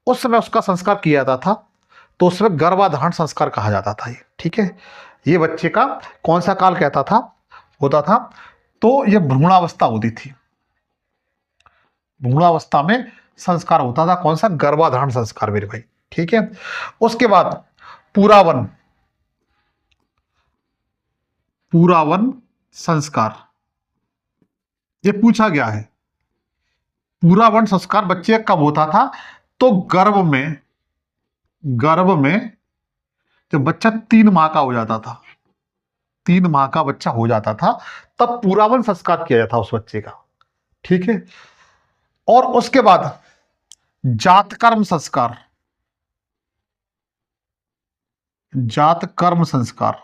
उस समय उसका संस्कार किया जाता था, तो उस समय गर्भाधारण संस्कार कहा जाता था ये, ठीक है। ये बच्चे का कौन सा काल कहता था, होता था? तो ये भ्रूणावस्था होती थी, भ्रूणावस्था में संस्कार होता था, कौन सा? गर्भाधारण संस्कार मेरे भाई, ठीक है। उसके बाद पुरावन, पुरावन संस्कार, ये पूछा गया है। पुरावन संस्कार बच्चे कब होता था? तो गर्भ में, गर्भ में जब बच्चा 3 माह का हो जाता था, 3 माह का बच्चा हो जाता था, तब पुरावन संस्कार किया जाता उस बच्चे का, ठीक है। और उसके बाद जातकर्म संस्कार, जातकर्म संस्कार,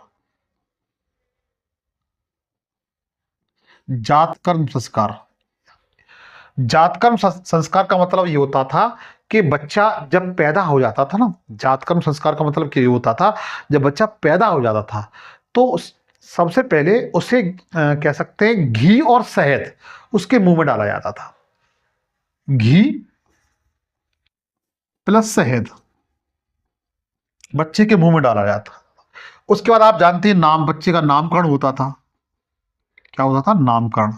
जातकर्म संस्कार। जातकर्म संस्कार का मतलब ये होता था कि बच्चा जब पैदा हो जाता था ना, जातकर्म संस्कार का मतलब क्या होता था, जब बच्चा पैदा हो जाता था तो सबसे पहले उसे कह सकते हैं घी और शहद उसके मुंह में डाला जाता था। घी प्लस शहद बच्चे के मुंह में डाला जाता। उसके बाद आप जानते हैं नाम, बच्चे का नामकरण होता था। क्या होता था? नामकरण।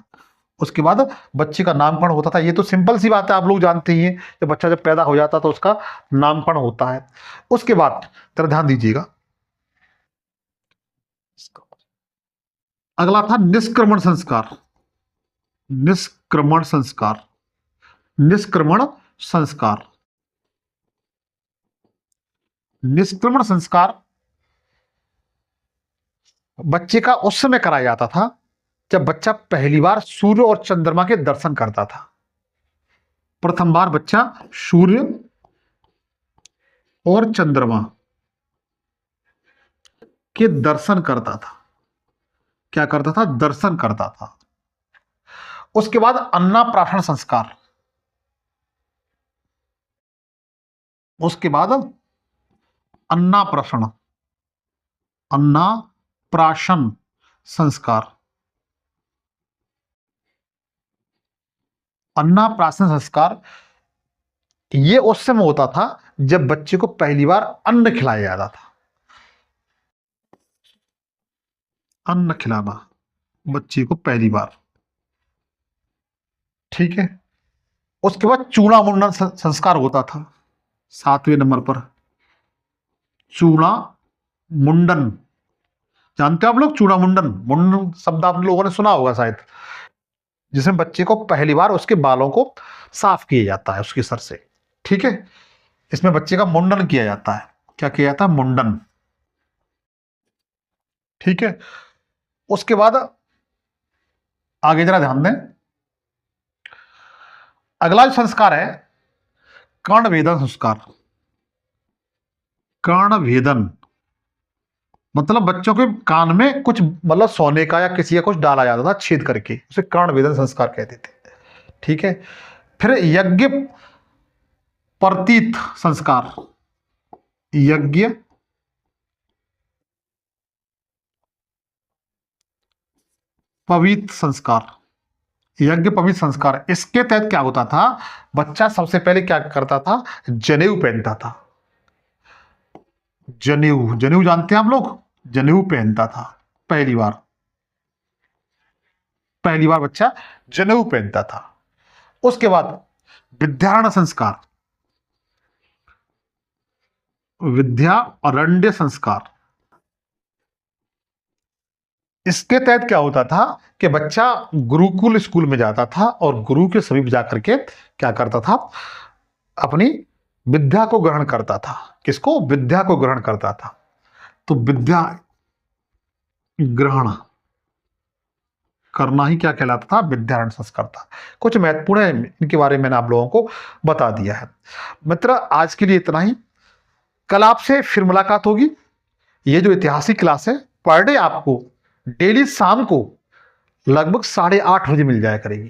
उसके बाद बच्चे का नामकरण होता था। ये तो सिंपल सी बात है, आप लोग जानते ही हैं, जब बच्चा जब पैदा हो जाता तो उसका नामकरण होता है। उसके बाद जरा ध्यान दीजिएगा, अगला था निष्क्रमण संस्कार। निष्क्रमण संस्कार। निष्क्रमण संस्कार। निष्क्रमण संस्कार बच्चे का उस समय कराया जाता था जब बच्चा पहली बार सूर्य और चंद्रमा के दर्शन करता था। प्रथम बार बच्चा सूर्य और चंद्रमा के दर्शन करता था। क्या करता था? दर्शन करता था। उसके बाद अन्नप्राशन संस्कार। उसके बाद अन्नप्राशन। अन्नप्राशन संस्कार। अन्नप्राशन संस्कार ये उस समय होता था जब बच्चे को पहली बार अन्न खिलाया जाता था। अन्न खिलाना बच्चे को पहली बार। ठीक है। उसके बाद चूड़ा मुंडन संस्कार होता था 7वें नंबर पर। चूड़ा मुंडन, जानते हो आप लोग चूड़ा मुंडन? मुंडन शब्द आप लोगों ने सुना होगा शायद, जिसमें बच्चे को पहली बार उसके बालों को साफ किया जाता है उसके सर से। ठीक है, इसमें बच्चे का मुंडन किया जाता है। क्या किया जाता है? मुंडन। ठीक है। उसके बाद आगे जरा ध्यान दें, अगला जो संस्कार है कर्णवेधन संस्कार। कर्णवेधन मतलब बच्चों के कान में कुछ मतलब सोने का या किसी का कुछ डाला जाता था छेद करके, उसे कर्णवेधन संस्कार कहते थे। ठीक है। फिर यज्ञ प्रतीत संस्कार। यज्ञ पवित संस्कार। यज्ञ पवित संस्कार, इसके तहत क्या होता था? बच्चा सबसे पहले क्या करता था? जनेऊ पहनता था। जनेऊ, जनेऊ जानते हैं आप लोग? जनेऊ पहनता था पहली बार। पहली बार बच्चा जनेऊ पहनता था। उसके बाद विद्यारण्य संस्कार। विद्या अरण्य संस्कार, इसके तहत क्या होता था कि बच्चा गुरुकुल स्कूल में जाता था और गुरु के समीप जाकर के क्या करता था? अपनी विद्या को ग्रहण करता था। किसको? विद्या को ग्रहण करता था। तो विद्या ग्रहण करना ही क्या कहलाता था? विद्यारण्य संस्कार था। कुछ महत्वपूर्ण है, इनके बारे में मैंने आप लोगों को बता दिया है। मित्र आज के लिए इतना ही। कल आपसे फिर मुलाकात होगी। ये जो ऐतिहासिक क्लास है पर डे आपको डेली शाम को लगभग 8:30 बजे मिल जाया करेगी।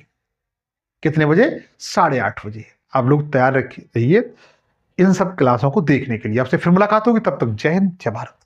कितने बजे? 8:30 बजे। आप लोग तैयार रहिए इन सब क्लासों को देखने के लिए। आपसे फिर मुलाकात होगी, तब तक जय हिंद, जय भारत।